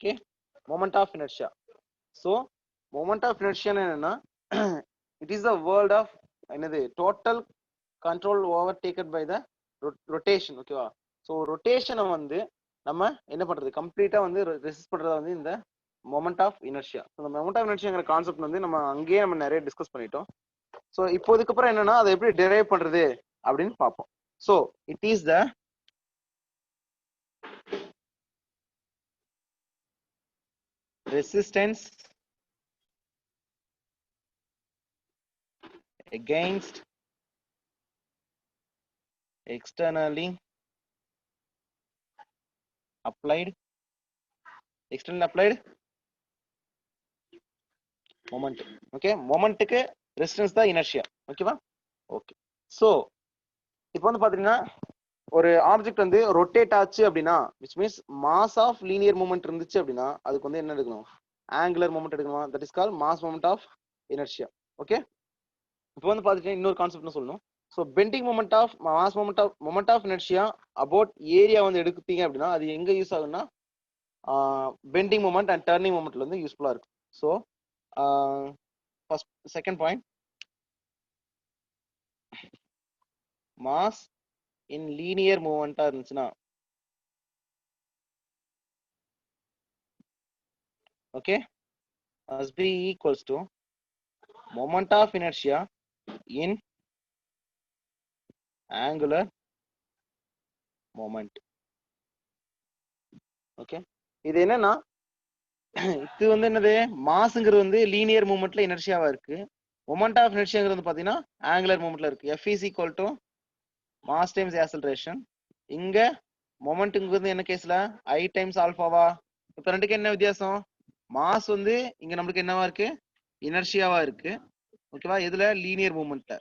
Okay, moment of inertia. So moment of inertia என்னன்னா it is the world of என்னது total control overtaken by the rotation. ஓகேவா? So ரொட்டேஷனை வந்து நம்ம என்ன பண்றது கம்ப்ளீட்டா வந்து ரெசிஸ்ட் பண்றதா வந்து இந்த மொமெண்ட் ஆஃப் இனர்ஷியா. இந்த மொமெண்ட் ஆஃப் இனர்ஷியாங்கிற கான்செப்ட் வந்து நம்ம அங்கேயே நம்ம நிறைய டிஸ்கஸ் பண்ணிட்டோம். ஸோ இப்போதுக்கு அப்புறம் என்னன்னா அதை எப்படி டெரைவ் பண்றது அப்படின்னு பார்ப்போம். So it is the resistance against externally applied moment. Okay, மொமெண்ட்டுக்கு ரெசிஸ்டன்ஸ் தான் இனர்ஷியா. ஓகேவா? ஓகே. ஸோ இப்போ வந்து பாத்தீங்கன்னா ஒரு ஆப்ஜெக்ட் வந்து ரொட்டேட் ஆச்சு அப்படின்னா which means mass of linear moment இருந்துச்சு அப்படின்னா அதுக்கு வந்து என்ன எடுக்கணும்? ஆங்குலர் மூமெண்ட் எடுக்கணுமா? That is call mass moment of inertia. Okay, இப்போ வந்து பாத்துட்டீங்கன்னா இன்னொரு கான்செப்ட் சொல்லணும். So bending moment of mass moment of inertia about area வந்து எடுத்தீங்க அப்படின்னா அது எங்க யூஸ் ஆகும்னா பெண்டிங் மூமெண்ட் அண்ட் டர்னிங் மூமெண்ட்ல வந்து யூஸ்ஃபுல்லா இருக்கும். So first second point, mass in linear மூமெண்டா இருந்துச்சுன்னா okay must be equals to moment of inertia in angular moment. Okay, இது என்னன்னா இது வந்து என்னது மாஸ்ங்கிறது வந்து லீனியர் மூமெண்ட்ல இனர்ஷியாவா இருக்கு. மொமெண்ட் ஆஃப் இனர்ஷியாங்கிறது வந்து பாத்தீங்கன்னா ஆங்குலர் மூமெண்ட்ல இருக்கு. F is equal to mass times acceleration. இங்க மொமெண்ட்ங்கிறது என்ன கேஸ்ல I டைம்ஸ் ஆல்பாவா? இப்ப ரெண்டுக்கு என்ன வித்தியாசம்? மாஸ் வந்து இங்க நம்மளுக்கு என்னவா இருக்கு? இனர்ஷியாவா இருக்கு. ஓகேவா? இதுல லீனியர் மூமெண்ட்ல.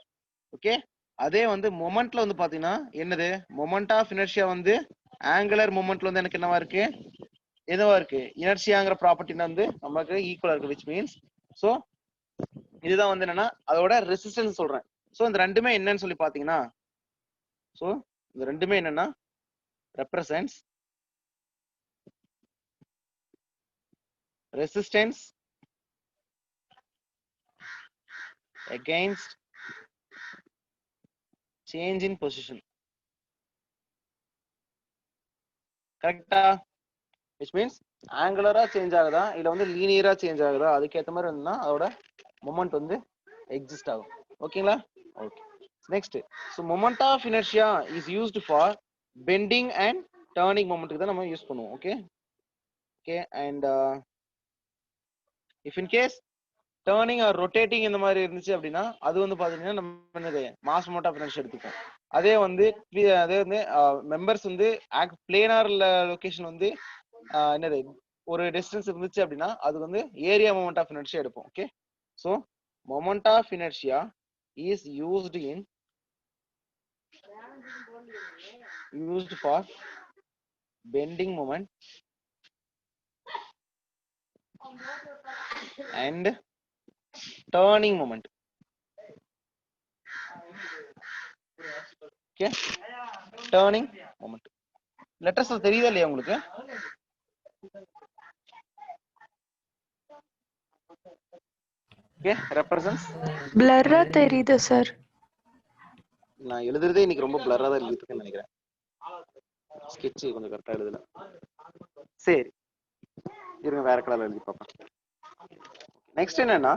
ஓகே, அதே வந்து மொமெண்ட்ல வந்து பாத்தீங்கன்னா என்னது மொமெண்ட் ஆஃப் இனர்ஷியா வந்து ஆங்குலர் மூமெண்ட்ல வந்து எனக்கு என்னவா இருக்கு? எதுவா இருக்கு? இனர்ஷியாங்கிற ப்ராப்பர்ட்டி வந்து நமக்கு ஈக்குவலா இருக்கு. விச் மீன்ஸ் ஸோ இதுதான் வந்து என்னன்னா அதோட ரெசிஸ்டன்ஸ் சொல்றேன். ஸோ இந்த ரெண்டுமே என்னன்னு சொல்லி பாத்தீங்கன்னா ஸோ இந்த ரெண்டுமே என்னன்னா represents resistance against change in position. கரெக்டா? விச் மீன்ஸ் ஆங்குலரா சேஞ்ச் ஆகுதா இல்ல வந்து லீனியரா சேஞ்ச் ஆகுதா அதுக்கேற்ற மாதிரி இருந்ததுன்னா அதோட மொமெண்ட் வந்து எக்ஸிஸ்ட் ஆகும். ஓகேங்களா? Okay, next. So moment of inertia is used for bending and turning மொமெண்ட்டுக்கு தான் நம்ம யூஸ் பண்ணுவோம். Okay okay, and if in case turning or rotating இந்த மாதிரி இருந்துச்சு அப்படின்னா அது வந்து பாத்தீங்கன்னா நம்ம என்னது மாஸ் மோட் ஆஃப் இனர்ஷியா எடுத்துப்போம். அதே வந்து மெம்பர்ஸ் வந்து பிளேனார் லொகேஷன் வந்து என்னது ஒரு டிஸ்டன்ஸ் இருந்துச்சு அப்படின்னா அது வந்து ஏரியா மொமெண்ட் ஆஃப் இனர்ஷியா எடுப்போம். Okay, so moment of inertia is used for bending moment and turning moment. Okay, turning moment letters தெரியுதா இல்லையா உங்களுக்கு? okay, represents blur தெரியுது சார். நான் எழுதுறதே இன்னைக்கு ரொம்ப blur-ஆ தான் எழுதிருக்கேன்னு நினைக்கிறேன். ஸ்கெட்ச் கொஞ்சம் கரெக்டா எழுதல. சரி இருங்க, வேற கலர்ல எழுதி பார்ப்பேன். நெக்ஸ்ட் என்னன்னா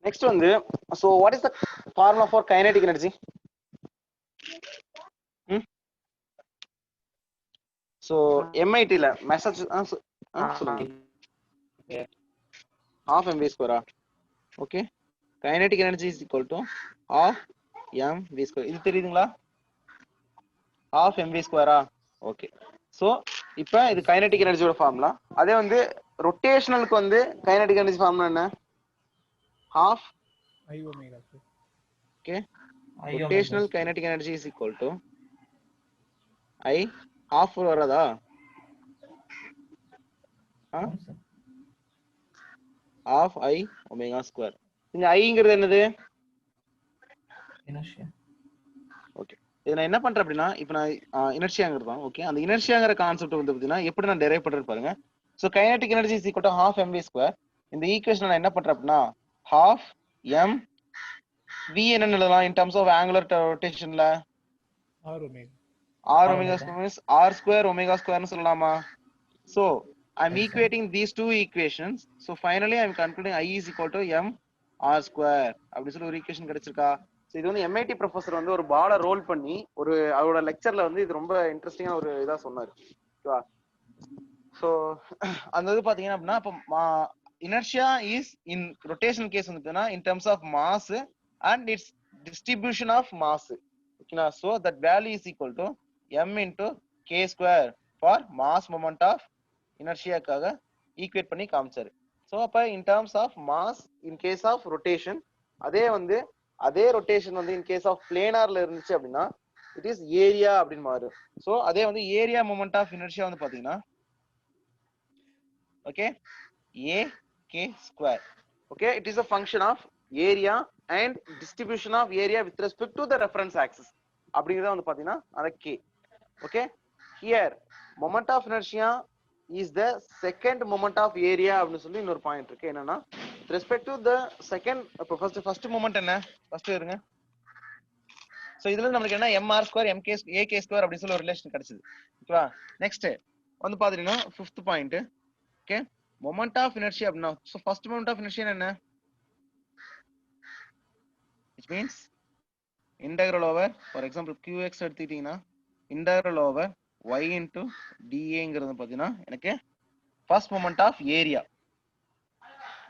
நெக்ஸ்ட் வந்து so what is the formula for kinetic energy? so MIT ல மெசேஜ் சொல்லுங்க half mv square. Okay, kinetic energy is equal to half mv square. இது தெரியுதுங்களா? half mv square. Okay, so இப்போ இது kinetic energy-யோட ஃபார்முலா. அதே வந்து ரொட்டேஷனலுக்கு வந்து kinetic energy ஃபார்முலா என்ன? half I omega. okay, rotational kinetic energy is equal to I half வரதா? half I omega square. இங்க ஐங்கிறது என்னது? இனர்ஷியா. ஓகே, இது நான் என்ன பண்றேன் அப்படின்னா, இப்போ நான் இனர்ஷியாங்கிறது தான். ஓகே, அந்த இனர்ஷியாங்கிற கான்செப்ட் வந்து பார்த்தீங்கன்னா எப்படி நான் டெரைவ் பண்றேன் பாருங்க. So kinetic energy is equal to half mv². இந்த ஈக்குவேஷன் நான் என்ன பண்றேன் அப்படின்னா half m v என்னன்னு எழுதலாம் இன் டர்ம்ஸ் ஆஃப் ஆங்குலர் ரொட்டேஷன்ல? R omega. r omega square means r square omega square னு சொல்லலாமா? So I'm equating these two equations. So finally I'm concluding I is equal to m r square அப்படி சொல்லி ஒரு equation கிடைச்சிருக்கா? So இது வந்து MIT professor வந்து ஒரு பாலை ரோல் பண்ணி ஒரு அவரோட லெக்சர்ல வந்து இது ரொம்ப இன்ட்ரெஸ்டிங்கா ஒரு இதா சொன்னாரு. ஓகேவா? ஸோ அந்த இது பாத்தீங்கன்னா அப்படின்னா இப்போ inertia is in rotational case வந்து in terms of mass and its distribution of mass. ஓகேங்களா? So that value is equal to m into k square for mass moment of இனர்ஷியாக்காக ஈக்குவேட் பண்ணி காமிச்சாரு. ஸோ அப்போ in terms of mass in case of rotation, அதே rotation வந்து in case of பிளேனார்ல இருந்துச்சு அப்படின்னா it is area அப்படின்னு மாறும். ஸோ அதே வந்து ஏரியா மொமெண்ட் ஆஃப் இனர்ஷியா வந்து பாத்தீங்கன்னா okay a k square. Okay, it is a function of area and distribution of area with respect to the reference axis. அப்படிங்கறத வந்து பாத்தீங்கன்னா அந்த k. Okay, here moment of inertia is the second moment of area அப்படின்னு சொல்லி இன்னொரு point இருக்கு. என்னன்னா with respect to the second, first moment என்ன ஃபர்ஸ்ட் இருங்க. சோ இதுல நமக்கு என்ன mr square mk ak square அப்படி சொல்லி ஒரு ரிலேஷன் கிடைச்சது. ஓகேவா? நெக்ஸ்ட் வந்து பாத்தீங்கன்னா fifth point. Okay, moment of inertia அப்படின்னா so first moment of inertia என்ன? which means integral over, for example qx எடுத்துக்கிட்டீங்கன்னா integral over y into dAங்கிறது பாத்தீங்கன்னா எனக்கு first moment of area,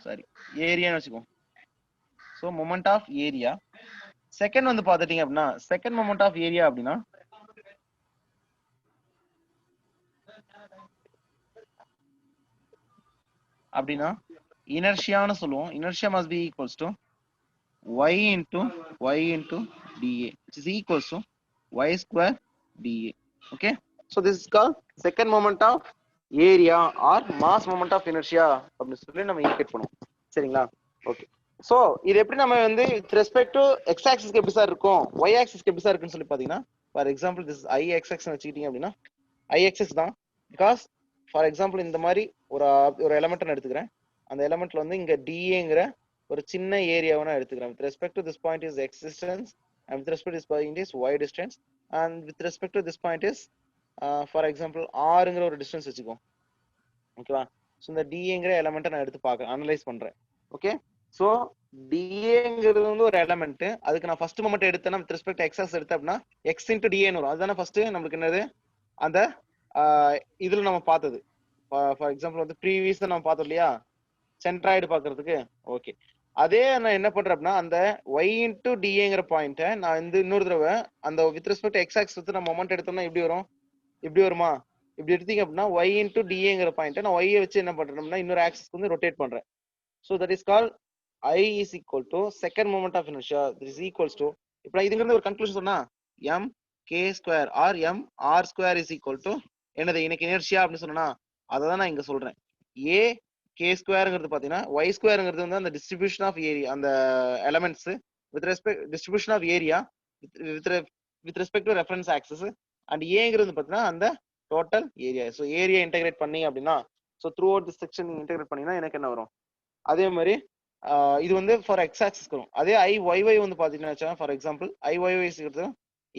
sorry ஏரியான்னு வச்சுக்கோ. so moment of area. second வந்து பாத்துட்டீங்க அப்படின்னா second moment of area அப்படின்னா இனர்ஷியான்னு சொல்லுவோம். Inertia must be equals to y into dA, which is equals to y square dA. Okay, so this is called second moment of area or mass moment of inertia அப்படின்னு சொல்லி நம்ம equate பண்ணுவோம். சரிங்களா? Okay, so இது எப்படி நம்ம வந்து with respect to x axis எப்படி சார் இருக்கும், y axis எப்படி சார் இருக்குன்னு சொல்லி பாத்தீங்கன்னா for example this is I x னு வச்சுக்கிட்டீங்க அப்படின்னா I x தான். because for example இந்த மாதிரி ஒரு எலிமெண்ட் நான் எடுத்துக்கிறேன். அந்த எலிமெண்ட்ல வந்து இங்க dAங்கிற ஒரு சின்ன ஏரியாவை நான் எடுத்துக்கிறேன். with respect to this point is x distance and with respect to this point is y distance and with respect to this point is for example rங்கிற ஒரு டிஸ்டன்ஸ் வச்சுக்கோ. ஓகேவா? சோ இந்த dAங்கிற எலிமெண்ட்டை நான் எடுத்து பார்க்கறேன், அனலைஸ் பண்றேன். ஓகே, சோ dAங்கிறது வந்து ஒரு எலிமெண்ட். அதுக்கு நான் ஃபர்ஸ்ட் மொமெண்ட் எடுத்தேன்னா with respect to x axis எடுத்தேன் அப்படின்னா x into dA ன்னு வரும். அதுதானே ஃபர்ஸ்ட் நமக்கு என்னது அந்த இதுல நம்ம பார்த்தது. ஃபார் எக்ஸாம்பிள் வந்து ப்ரீவியஸா நம்ம பார்த்தோம் இல்லையா சென்ட்ராய்டு பாக்குறதுக்கு. ஓகே, அதே நான் என்ன பண்றேன் அப்படின்னா அந்த y into dAங்கிற பாயிண்ட்டை நான் வந்து இன்னொரு தடவை அந்த with respect to X axis நம்ம மொமெண்ட் எடுத்தோம்னா எப்படி வரும், இப்படி வருமா? இப்படி எடுத்தீங்க அப்படின்னா y into dAங்கிற பாயிண்ட்டை நான் y வச்சு என்ன பண்றேன்னா இன்னொரு ஆக்சிஸ்க்கு வந்து ரொட்டேட் பண்றேன். So that is call I is equal to second moment of inertia. This is equals to இப்போ இதுங்கிறது ஒரு கன்க்ளூஷன் சொன்னா m k square or m r square is equal to என்னது எனக்கு இனர்ஷியா அப்படின்னு சொன்னா அதை தான் நான் இங்க சொல்றேன். a k ஸ்கொயர்ங்கிறது பாத்தீங்கன்னா y ஸ்கொயர்ங்கிறது வந்து அந்த டிஸ்ட்ரிபியூஷன் ஆஃப் ஏரியா, அந்த elements with respect distribution of area with respect to reference axis and ஏங்கிறது பாத்தீங்கன்னா அந்த total area. So area integrate பண்ணி அப்படின்னா so throughout this section integrate பண்ணீங்கன்னா எனக்கு என்ன வரும்? அதே மாதிரி இது வந்து ஃபார் எக்ஸ் ஆக்சிஸ் வரும். அதே IYY வந்து பாத்தீங்கன்னா for example IYY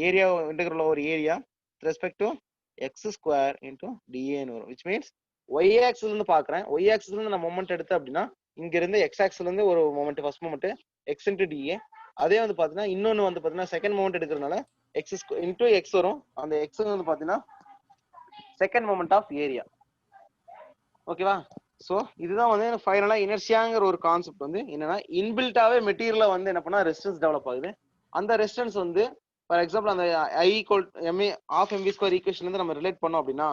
area integral over area with respect to X square into டிஏன்னு வரும். விச் மீன்ஸ் ஒய் ஆக்சிஸ்ல இருந்து பாக்குறேன், ஒய் ஆக்சிஸ்ல இருந்து நான் மொமெண்ட் எடுத்தேன் அப்படின்னா இங்க இருந்து எக்ஸ் ஆக்சிஸ்ல இருந்து ஒரு moment first moment X into DA. அதே வந்து பாத்தீங்கன்னா இன்னொன்னு வந்து பாத்தீங்கன்னா செகண்ட் மொமெண்ட் எடுக்கிறதுனால எக்ஸ் இன்டூ எக்ஸ் வரும். அந்த எக்ஸ் வந்து பாத்தீங்கன்னா செகண்ட் மொமெண்ட் ஆஃப் ஏரியா. ஓகேவா? சோ இதுதான் வந்து ஃபைனலா இனர்ஷியாங்கிற ஒரு கான்செப்ட் வந்து என்னன்னா இன்பில்ட்டாவே மெட்டீரியல்ல வந்து என்ன பண்ணா ரெசிஸ்டன்ஸ் டெவலப் ஆகுது. அந்த ரெசிஸ்டன்ஸ் வந்து ஃபார் எக்ஸாம்பிள் அந்த I equal ma half mv square ஈக்குவேஷன்ல இருந்து நம்ம ரிலேட் பண்ணோம் அப்படின்னா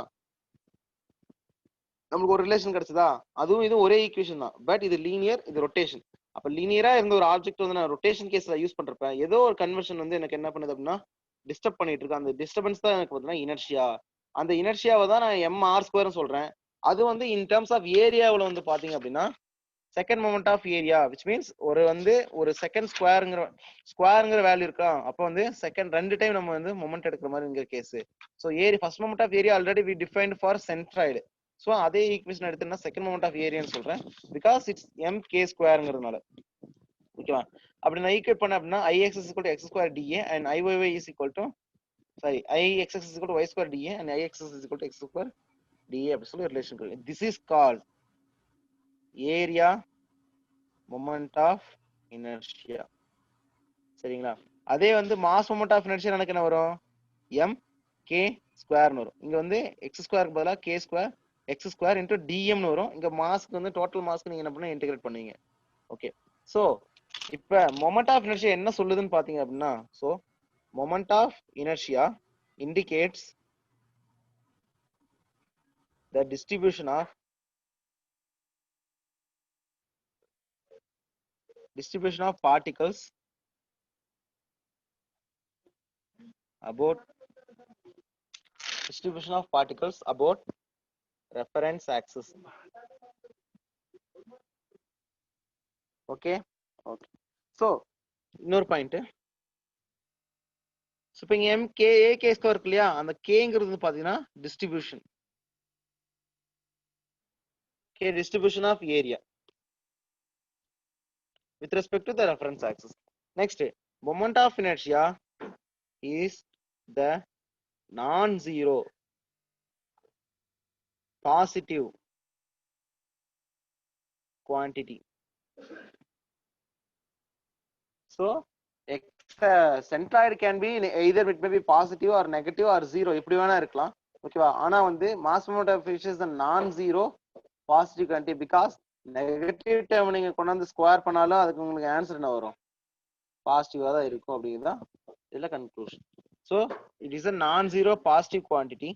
நமக்கு ஒரு ரிலேஷன் கிடைச்சதா? அதுவும் இது ஒரே ஈக்குவேஷன் தான், பட் இது லீனியர், இது ரொட்டேஷன். அப்ப லீனியரா இருந்த ஒரு ஆப்ஜெக்ட் வந்து நான் ரொட்டேஷன் கேஸ்ல யூஸ் பண்றப்ப ஏதோ ஒரு கன்வர்ஷன் வந்து எனக்கு என்ன பண்ணுது அப்படின்னா டிஸ்டர்ப் பண்ணிட்டு இருக்கு. அந்த டிஸ்டர்பன்ஸ் தான் எனக்கு பார்த்தீங்கன்னா இனர்ஷியா. அந்த இனர்ஷியாவை தான் நான் mr ஸ்கொயர்னு சொல்றேன். அது வந்து இன் டர்ம்ஸ் ஆஃப் ஏரியாவில் வந்து பாத்தீங்க அப்படின்னா second moment of area which means ஒரு செகண்ட் ஸ்கொயருங்கிற வேல்யூ இருக்கா, அப்போ வந்து செகண்ட் 2 டைம் நம்ம வந்து மொமெண்ட் எடுக்கிற மாதிரி இங்க case. So area first moment of area already we defined for centroid. So அதே ஈக்குவேஷன் எடுத்தோம்னா செகண்ட் மொமெண்ட் ஆஃப் ஏரியான்னு சொல்றேன், பிகாஸ் இட்ஸ் mk ஸ்கொயருங்கிறதுனால. ஓகேவா? அப்படி நான் ஈக்குவேட் பண்ண அப்படின்னா ix is equal to x square dA and iyy is equal to ixx is equal to y square dA and ixx is equal to x square dA அப்படி சொல்லி relation இருக்கு. This is called area moment of inertia. சரிங்களா? அதே வந்து mass moment of inertia எனக்கு என்ன வரும், mk ஸ்கொயர்னு வரும். இங்க வந்து x ஸ்கொயருக்கு பதிலாக k square x square into dmனு வரும். இங்க மாஸ்க்கு வந்து டோட்டல் மாஸ்க்கு நீங்க என்ன பண்ண இன்டெகிரேட் பண்ணுவீங்க. ஓகே, சோ இப்ப மொமெண்ட் ஆஃப் இனர்ஷியா என்ன சொல்லுதுன்னு பாத்தீங்க அப்படின்னா, so moment of inertia indicates the distribution of particles about reference axis. Okay okay, so இன்னொரு பாயிண்ட். ஸோ இப்போ இங்கே AK ஸ்கொயர் இருக்கு இல்லையா, அந்த கேங்கிறது பார்த்தீங்கன்னா distribution, distribution of area with respect to the reference axis. Next, moment of inertia is the non-zero positive quantity. So centroid can be either it may be positive or negative or zero, இப்படி வேணா இருக்கலாம். ஓகேவா? ஆனா வந்து mass moment of inertia is the non zero positive quantity, because negative term நீங்க கொண்டாந்து square பண்ணாலும் அதுக்கு உங்களுக்கு ஆன்சர் என்ன வரும், பாசிட்டிவா தான் இருக்கும் அப்படிங்கிறதா இதுல conclusion. So it is a non zero positive quantity.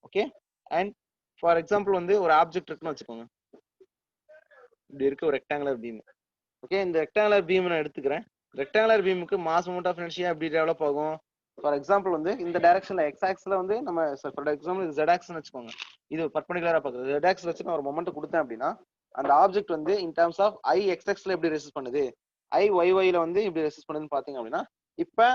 Okay, and for example வந்து ஒரு ஆப்ஜெக்ட் இருக்குன்னு வச்சுக்கோங்க, இப்படி இருக்கு ஒரு ரெக்டாங்குலர் பீம். ஓகே, இந்த ரெக்டாங்குலர் பீம் நான் எடுத்துக்கிறேன். ரெக்டாங்குலர் பீமுக்கு மாஸ் மொமெண்ட் ஆஃப் இனர்ஷியா எப்படி டெவலப் ஆகும்? ஃபார் எக்ஸாம்பிள் வந்து இந்த டைரக்ஷன்ல எக்ஸ் ஆக்ஸ்ல வந்து நம்ம ஃபார் எக்ஸாம்பிள் இது ஜெட் ஆக்ஸ்னு வச்சுக்கோங்க, இது பர்பெண்டிகுலரா பார்க்குறது. ஜெட் ஆக்ஸ் வச்சு நான் ஒரு மொமெண்ட் கொடுத்தேன் அப்படின்னா அந்த ஆப்ஜெக்ட் வந்து இன் டர்ம்ஸ் ஆஃப் ஐ எக்ஸ்எக்ஸ்ல எப்படி ரெசிஸ்ட் பண்ணுது, ஐ ஒய்ஒய்ல வந்து இப்படி ரெசிஸ்ட் பண்ணுதுன்னு பாத்தீங்க அப்படின்னா, இப்ப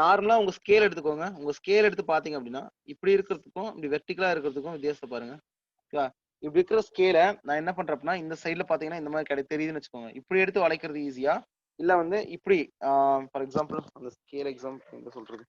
நார்மலா உங்க ஸ்கேல் எடுத்துக்கோங்க. உங்க ஸ்கேல் எடுத்து பாத்தீங்க அப்படின்னா இப்படி இருக்கிறதுக்கும் இப்படி வெர்டிகலா இருக்கிறதுக்கும் வித்தியாசத்தை பாருங்க. ஓகேவா? இப்படி இருக்கிற ஸ்கேல நான் என்ன பண்றேன் அப்படின்னா இந்த சைட்ல பாத்தீங்கன்னா இந்த மாதிரி தெரியுதுன்னு வச்சுக்கோங்க, இப்படி எடுத்து வளைக்கிறது ஈஸியா, இல்ல வந்து இப்படி ஃபார் எக்ஸாம்பிள் அந்த ஸ்கேல் எக்ஸாம்பிள் என்ன சொல்றது,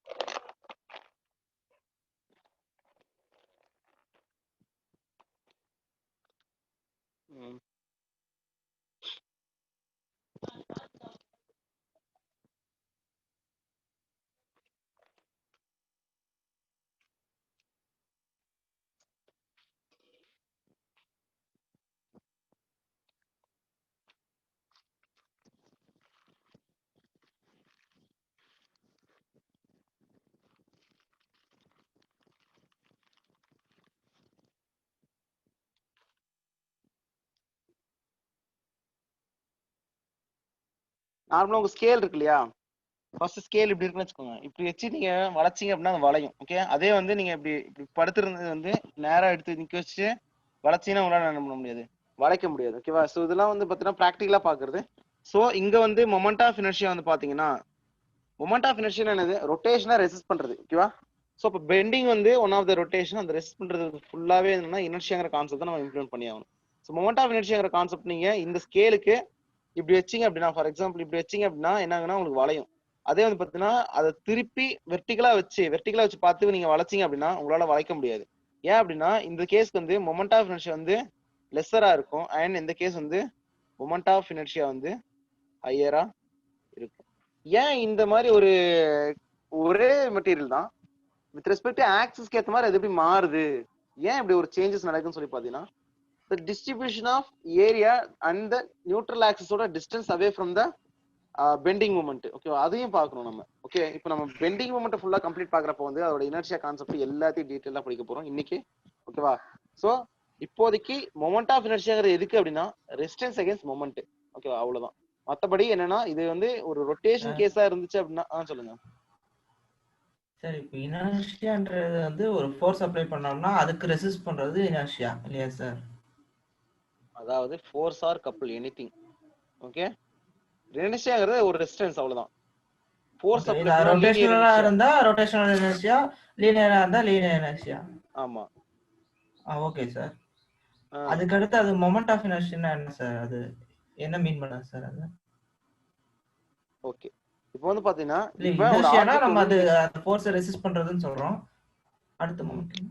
நார்மலா உங்க ஸ்கேல் இருக்கு இல்லையா, ஃபர்ஸ்ட் ஸ்கேல் இப்படி இருக்குன்னு வச்சுக்கோங்க, இப்படி வச்சு நீங்க வளைச்சிங்க அப்படின்னா அது வளையும். ஓகே, அதே வந்து நீங்க இப்படி இப்படி படுத்துருந்தது வந்து நேரா எடுத்து நிக்க வச்சு வளைச்சிங்கன்னா உங்களால என்ன பண்ண முடியாது, வளைக்க முடியாது. ஓகேவா? ஸோ இதெல்லாம் வந்து பார்த்தீங்கன்னா ப்ராக்டிகலா பாக்குறது. ஸோ இங்க வந்து மொமெண்ட் ஆஃப் இனர்ஷியா வந்து பாத்தீங்கன்னா, மொமெண்ட் ஆஃப் இனர்ஷியா என்னது, ரொட்டேஷனை ரெசிஸ்ட் பண்றது. ஓகேவா? ஸோ இப்போ பெண்டிங் வந்து ஒன் ஆஃப் த ரொட்டேஷன், அந்த ரெசிஸ்ட் பண்றது ஃபுல்லாவே என்னன்னா இனர்ஷியாங்கிற கான்செப்ட் நம்ம இம்ப்ளிமெண்ட் பண்ணி ஆகணும். ஸோ மொமெண்ட் ஆஃப் இனர்ஷியாங்கிற கான்செப்ட் நீங்க இந்த ஸ்கேலுக்கு இப்படி வச்சிங்க அப்படின்னா, ஃபார் எக்ஸாம்பிள் இப்படி வச்சிங்க அப்படின்னா என்ன ஆகுனா உங்களுக்கு வளையும். அதே வந்து பாத்தீங்கன்னா அதை திருப்பி வெர்டிகலா வச்சு பார்த்து நீங்க வளைச்சிங்க அப்படின்னா உங்களால வளைக்க முடியாது. ஏன் அப்படின்னா இந்த கேஸ்க்கு வந்து மொமெண்ட் ஆஃப் இனர்ஷியா வந்து லெஸ்ஸரா இருக்கும், அண்ட் இந்த கேஸ் வந்து மொமெண்ட் ஆஃப் இனர்ஷியா வந்து ஹையரா இருக்கும். ஏன் இந்த மாதிரி ஒரே மெட்டீரியல் தான் வித் ரெஸ்பெக்ட் டு ஆக்சிஸ்க்கு ஏற்ற மாதிரி அது எப்படி மாறுது, ஏன் இப்படி ஒரு சேஞ்சஸ் நடக்குன்னு சொல்லி பாத்தீங்கன்னா, the distribution of area and the neutral axis ஓட distance away from the bending moment. Okay, அதையும் பார்க்கணும் நம்ம. ஓகே, இப்போ நம்ம பெண்டிங் மூமெண்ட் ஃபுல்லா கம்ப்ளீட் பாக்குறப்போ வந்து அதோட இனர்ஷியா கான்செப்ட் எல்லாத்தையும் டீடைலா படிக்க போறோம் இன்னைக்கு. ஓகேவா? சோ இப்போதைக்கு மொமெண்ட் ஆஃப் இனர்ஷியாங்கிறது எதுக்கு அப்படின்னா ரெசிஸ்டன்ஸ் அகைன்ஸ்ட் மொமெண்ட். ஓகேவா? அவ்வளவுதான். மத்தபடி என்னன்னா இது வந்து ஒரு ரொட்டேஷன் கேஸா இருந்துச்சு அப்படின்னா சொல்லுங்க சார். இப்போ இனர்ஷியான்றது வந்து ஒரு ஃபோர்ஸ் அப்ளை பண்ணோம்னா அதுக்கு ரெசிஸ்ட் பண்றது இனர்ஷியா இல்லையா சார்? அதாவது force or couple anything. Okay, இனர்ஷியாங்கிறது ஒரு ரெசிஸ்டன்ஸ் அவ்வளவுதான். ஃபோர்ஸ் ஓகே, இது அப்ளை பண்ணா லீனியர் ரொட்டேஷனலா இனர்ஷியா. இருந்தா ரொட்டேஷனல் இனர்ஷியா, லீனியரா இருந்தா லீனியர் இனர்ஷியா. ஆமா. Okay sir. ஆ, அதுக்கு அடுத்து அது மொமெண்ட் ஆஃப் இனர்ஷியா என்ன சார்? அது என்ன மீன் பண்ணாது சார் அது? ஓகே. இப்போ வந்து பாத்தீங்கன்னா இல்ல இப்ப ஒரு இனர்ஷியானா ஆப்ஜெக்ட் நம்ம வந்து அது நீங்க ஃபோர்ஸை ரெசிஸ்ட் பண்றதுன்னு சொல்றோம். அடுத்த மொமெண்ட்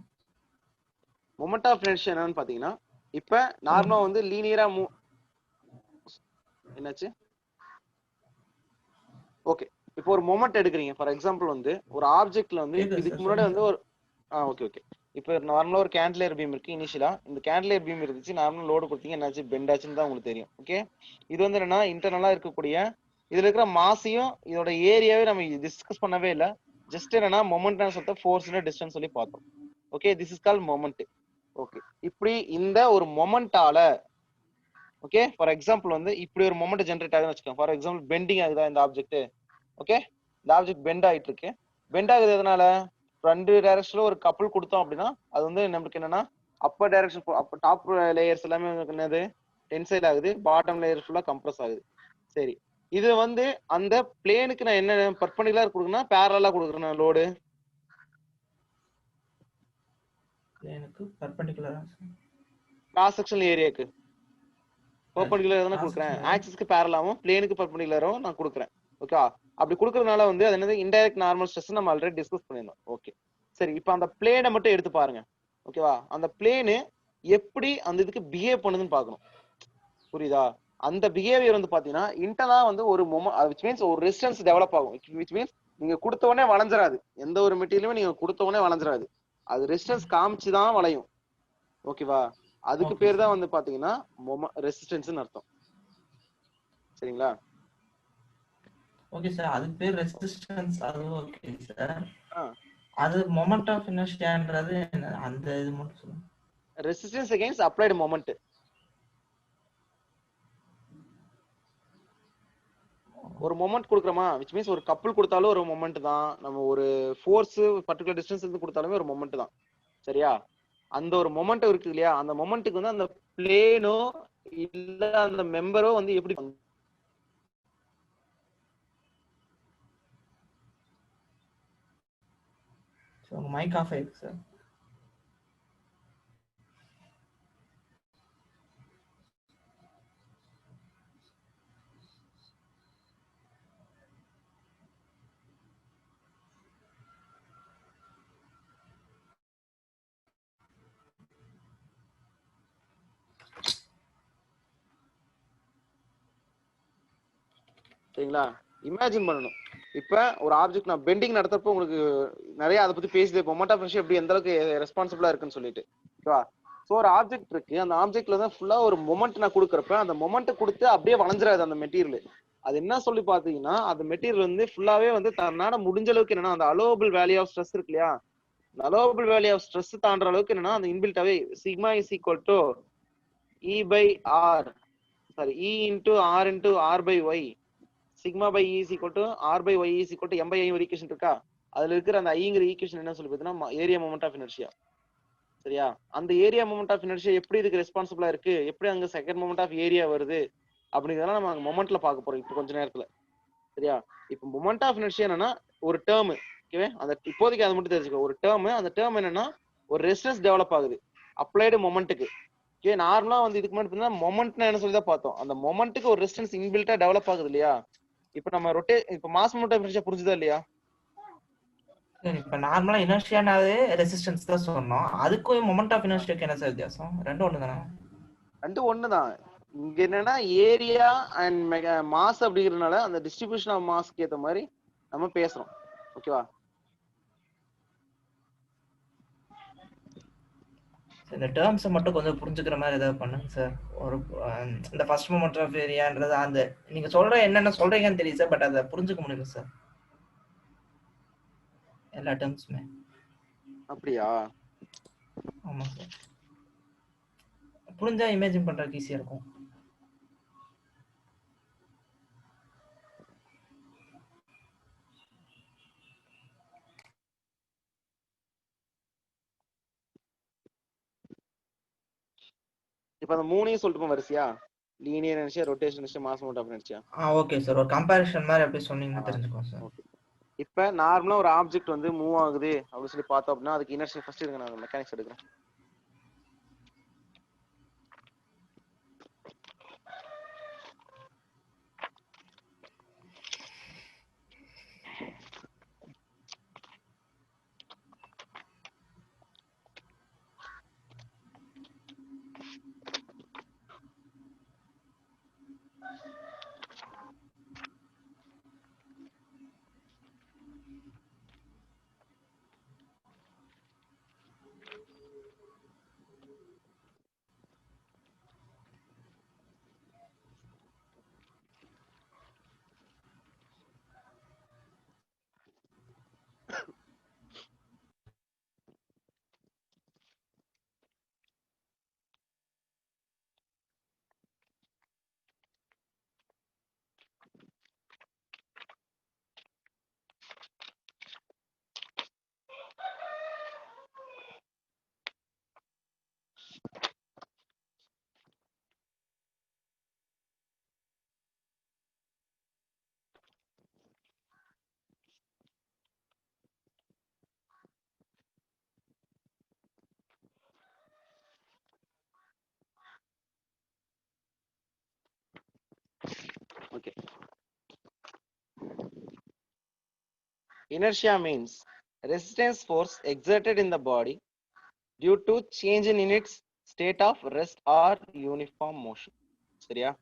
மொமெண்ட் ஆஃப் இனர்ஷியா என்னன்னு பாத்தீங்கன்னா இப்ப நார்மலா வந்து லீனியரா என்னாச்சு? ஓகே, இப்போ ஒரு மொமெண்ட் எடுக்கிறீங்க. ஃபார் எக்ஸாம்பிள் வந்து ஒரு ஆப்ஜெக்ட்ல வந்து இப்ப கேக்குது இதுக்கு சார், முன்னாடி சொல்லுங்க வந்து சார். ஒரு ஓகே ஓகே. இப்போ நார்மலா ஒரு கேண்டிலேயர் பீம் இருக்கு. இனிஷியலா இந்த கேண்டிலேயர் பீம் இருந்துச்சு, நார்மல் லோடு கொடுத்தீங்க, என்னாச்சு? பெண்ட் ஆச்சுன்னு தான் உங்களுக்கு தெரியும். ஓகே, இது வந்து என்னன்னா இன்டர்னலா இருக்கக்கூடிய இதுல இருக்கிற மாசையும் இதோட ஏரியாவே நம்ம டிஸ்கஸ் பண்ணவே இல்லை. ஜஸ்ட் என்னன்னா மொமெண்ட் சொல்லிட்டு ஃபோர்ஸ் டிஸ்டன்ஸ் சொல்லி பார்த்தோம். Okay, this is call moment. Okay, இப்படி இந்த ஒரு மொமெண்டால ஓகே, ஃபார் எக்ஸாம்பிள் வந்து இப்படி ஒரு மொமெண்ட் ஜென்ரேட் ஆகுதுன்னு வச்சுக்கோங்க. ஃபார் எக்ஸாம்பிள் பெண்டிங் ஆகுதா இந்த ஆப்ஜெக்ட்? ஓகே, இந்த ஆப்ஜெக்ட் பெண்ட் ஆயிட்டு இருக்கு. பெண்ட் ஆகுது எதனால? ரெண்டு டைரக்ஷன்ல ஒரு கப்பல் கொடுத்தோம் அப்படின்னா அது வந்து நமக்கு என்னன்னா அப்பர் டைரக்ஷன், அப்ப டாப் லேயர்ஸ் எல்லாமே என்னது டென்சைல் ஆகுது, பாட்டம் லேயர் ஃபுல்லா கம்ப்ரஸ் ஆகுது. சரி, இது வந்து அந்த பிளேனுக்கு நான் என்ன பர்பெண்டிகுலர் கொடுக்கணும், பேரலா கொடுக்குறேன் லோடு? எனக்கு பர்பெண்டிகுலரா கிராஸ் செக்ஷன் ஏரியாக்கு பர்பெண்டிகுலர் தானே கொடுக்குறேன். ஆக்சிஸ்க்கு பேரலாவும் பிளேனுக்கு பர்பெண்டிகுலரும் நான் கொடுக்குறேன். ஓகே, அப்படி கொடுக்கறதுனால வந்து அது என்னது இன்டைரக்ட் நார்மல் ஸ்ட்ரெஸ் நம்ம ஆல்ரெடி டிஸ்கஸ் பண்ணியிருந்தோம். ஓகே, சரி, இப்போ அந்த பிளேனை மட்டும் எடுத்து பாருங்க. ஓகேவா? அந்த பிளேனு எப்படி அந்த இதுக்கு பிஹேவ் பண்ணுதுன்னு பார்க்கணும். புரியுதா? அந்த பிஹேவியர் வந்து பாத்தீங்கன்னா இன்டர்னலா வந்து ஒரு விச் மீன்ஸ் ஒரு ரெசிஸ்டன்ஸ் டெவலப் ஆகும். விச் மீன்ஸ் நீங்க கொடுத்த உடனே வளைஞ்சிராது. எந்த ஒரு மெட்டீரியலுமே நீங்க கொடுத்த உடனே வளைஞ்சிராது. அது ரெசிஸ்டன்ஸ் காமிச்சுதான் வளையும். ஓகேவா? அதுக்கு பேர் தான் வந்து பாத்தீங்கன்னா ரெசிஸ்டன்ஸ்னு அர்த்தம். சரிங்களா? ஓகே சார், அதுக்கு பேர் ரெசிஸ்டன்ஸ். அது ஓகே சார். ஆ, அது மொமெண்ட் ஆஃப் இனர்ஷியான்றது அந்த இது மட்டும் சொல்லுங்க. Resistance against applied moment. ஒரு மொமெண்ட் கொடுக்குறோமா, விச் மீன்ஸ் ஒரு கப்பல் கொடுத்தாலும் ஒரு மொமெண்ட் தான், நம்ம ஒரு ஃபோர்ஸ் பர்டிகுலர் டிஸ்டன்ஸ் இருந்து கொடுத்தாலுமே ஒரு மொமெண்ட் தான். சரியா? அந்த ஒரு மொமெண்ட் இருக்கு இல்லையா, அந்த மொமெண்ட்டுக்கு வந்து அந்த பிளேனோ இல்ல அந்த மெம்பரோ வந்து எப்படி உங்க மைக் ஆஃப் ஆயிருக்கு சார். சரிங்களா? இமேஜின் பண்ணணும். இப்ப ஒரு ஆப்ஜெக்ட் நான் பெண்டிங் நடத்தப்போ உங்களுக்கு நிறைய அதை பத்தி பேசுது, மொமெண்ட் ஆஃப் இனர்ஷியா எப்படி எந்த அளவுக்கு ரெஸ்பான்சிபிளா இருக்குன்னு சொல்லிட்டு. ஓகேவா? ஸோ ஒரு ஆப்ஜெக்ட் இருக்கு, அந்த ஆப்ஜெக்ட்ல தான் ஃபுல்லா ஒரு மொமெண்ட் நான் கொடுக்குறப்ப அந்த மொமெண்ட் கொடுத்து அப்படியே வளைஞ்சிராது அந்த மெட்டீரியல். அது என்ன சொல்லி பாத்தீங்கன்னா அந்த மெட்டீரியல் வந்து ஃபுல்லாவே வந்து தன்னால முடிஞ்ச அளவுக்கு என்னன்னா அந்த அலோவபிள் வேல்யூ ஆஃப் ஸ்ட்ரெஸ் இருக்கு இல்லையா, அலோவபிள் வேல்யூ ஆஃப் ஸ்ட்ரெஸ் தாண்டுற அளவுக்கு என்னன்னா அந்த இன்பில்டாவே sigma is equal to E by R, sorry E into R into R by Y, sigma by E is equal to R by Y is equal to M by I ஒரு equation இருக்கா? அதுல இருக்கிற அந்த ஐங்கிற equation என்ன சொல்லி பார்த்தீங்கன்னா area moment of inertia. சரியா? அந்த ஏரியா மொமெண்ட் ஆஃப் இனர்ஷியா எப்படி இதுக்கு ரெஸ்பான்சிபிளா இருக்கு, எப்படி அங்க செகண்ட் மொமெண்ட் ஆஃப் ஏரியா வருது அப்படிங்கிறதெல்லாம் நம்ம அங்க மொமெண்ட்ல பார்க்க போறோம் இப்போ கொஞ்ச நேரத்துல. சரியா? இப்போ மொமெண்ட் ஆஃப் இனர்ஷியா என்னன்னா ஒரு டேர்ம். ஓகே, அந்த இப்போதைக்கு அதை மட்டும் தெரிஞ்சுக்கோ. ஒரு டேர்ம், அந்த டேர்ம் என்னன்னா ஒரு ரெசிஸ்டன்ஸ் டெவலப் ஆகுது அப்ளைடு மொமெண்ட்டுக்கு. ஓகே, நார்மலா வந்து இதுக்கு முன்னாடி பார்த்தீங்கன்னா மொமெண்ட்னா என்ன சொல்லி தான் பார்த்தோம். அந்த மொமெண்ட்டுக்கு ஒரு ரெசிஸ்டன்ஸ் இன்பில்ட்டா டெவலப் ஆகுது இல்லையா? இப்ப நம்ம இப்ப மாஸ் மோட்டார் இனர்ஷியா புரிஞ்சுதா இல்லையா? சரி, இப்ப நார்மலா இனர்ஷியானாவே ரெசிஸ்டன்ஸ் தான் சொன்னோம். அதுக்கும் மொமெண்ட் ஆஃப் இனர்ஷியாக்கு என்ன சார் வித்தியாசம்? ரெண்டும் ஒண்ணு தானே? ரெண்டும் ஒண்ணுதான். இங்க என்னன்னா ஏரியா அண்ட் மாஸ் அப்படிங்கறதுனால அந்த டிஸ்ட்ரிபியூஷன் ஆஃப் மாஸ்க்கு ஏத்த மாதிரி நம்ம பேசுறோம். ஓகேவா? இந்த டேர்ம்ஸை மட்டும் கொஞ்சம் புரிஞ்சுக்கிற மாதிரி ஏதாவது பண்ணுங்க சார். ஒரு இந்த ஃபர்ஸ்ட் மொமெண்ட் ஆஃப் ஏரியான்றது அந்த நீங்க சொல்ற என்னென்ன சொல்றீங்கன்னு தெரியும் சார், பட் அதை புரிஞ்சுக்க முடியல சார் எல்லா டேர்ம்ஸுமே. அப்படியா? ஆமா சார், புரிஞ்சா இமேஜின் பண்றதுக்கு ஈஸியா இருக்கும். இப்ப அந்த மூணையும் சொல்லிட்டு வரிசையா linear inertia, rotation inertia, mass moment of inertia. Okay sir. ஒரு கம்பேரிஷன் மாதிரி அப்படி சொன்னீங்கன்னா தெரிஞ்சுக்கோங்க சார். ஓகே. இப்ப நார்மலா ஒரு ஆப்ஜெக்ட் வந்து மூவ் ஆகுது அப்படின்னு சொல்லி பார்த்தோம் அப்படின்னா அதுக்கு இனர்ஷியா ஃபர்ஸ்ட் இருக்கு. நான் மெக்கானிக்ஸ் எடுக்கிறேன். Okay. Inertia means resistance force exerted in the body due to change in its state of rest or uniform motion. சரியா?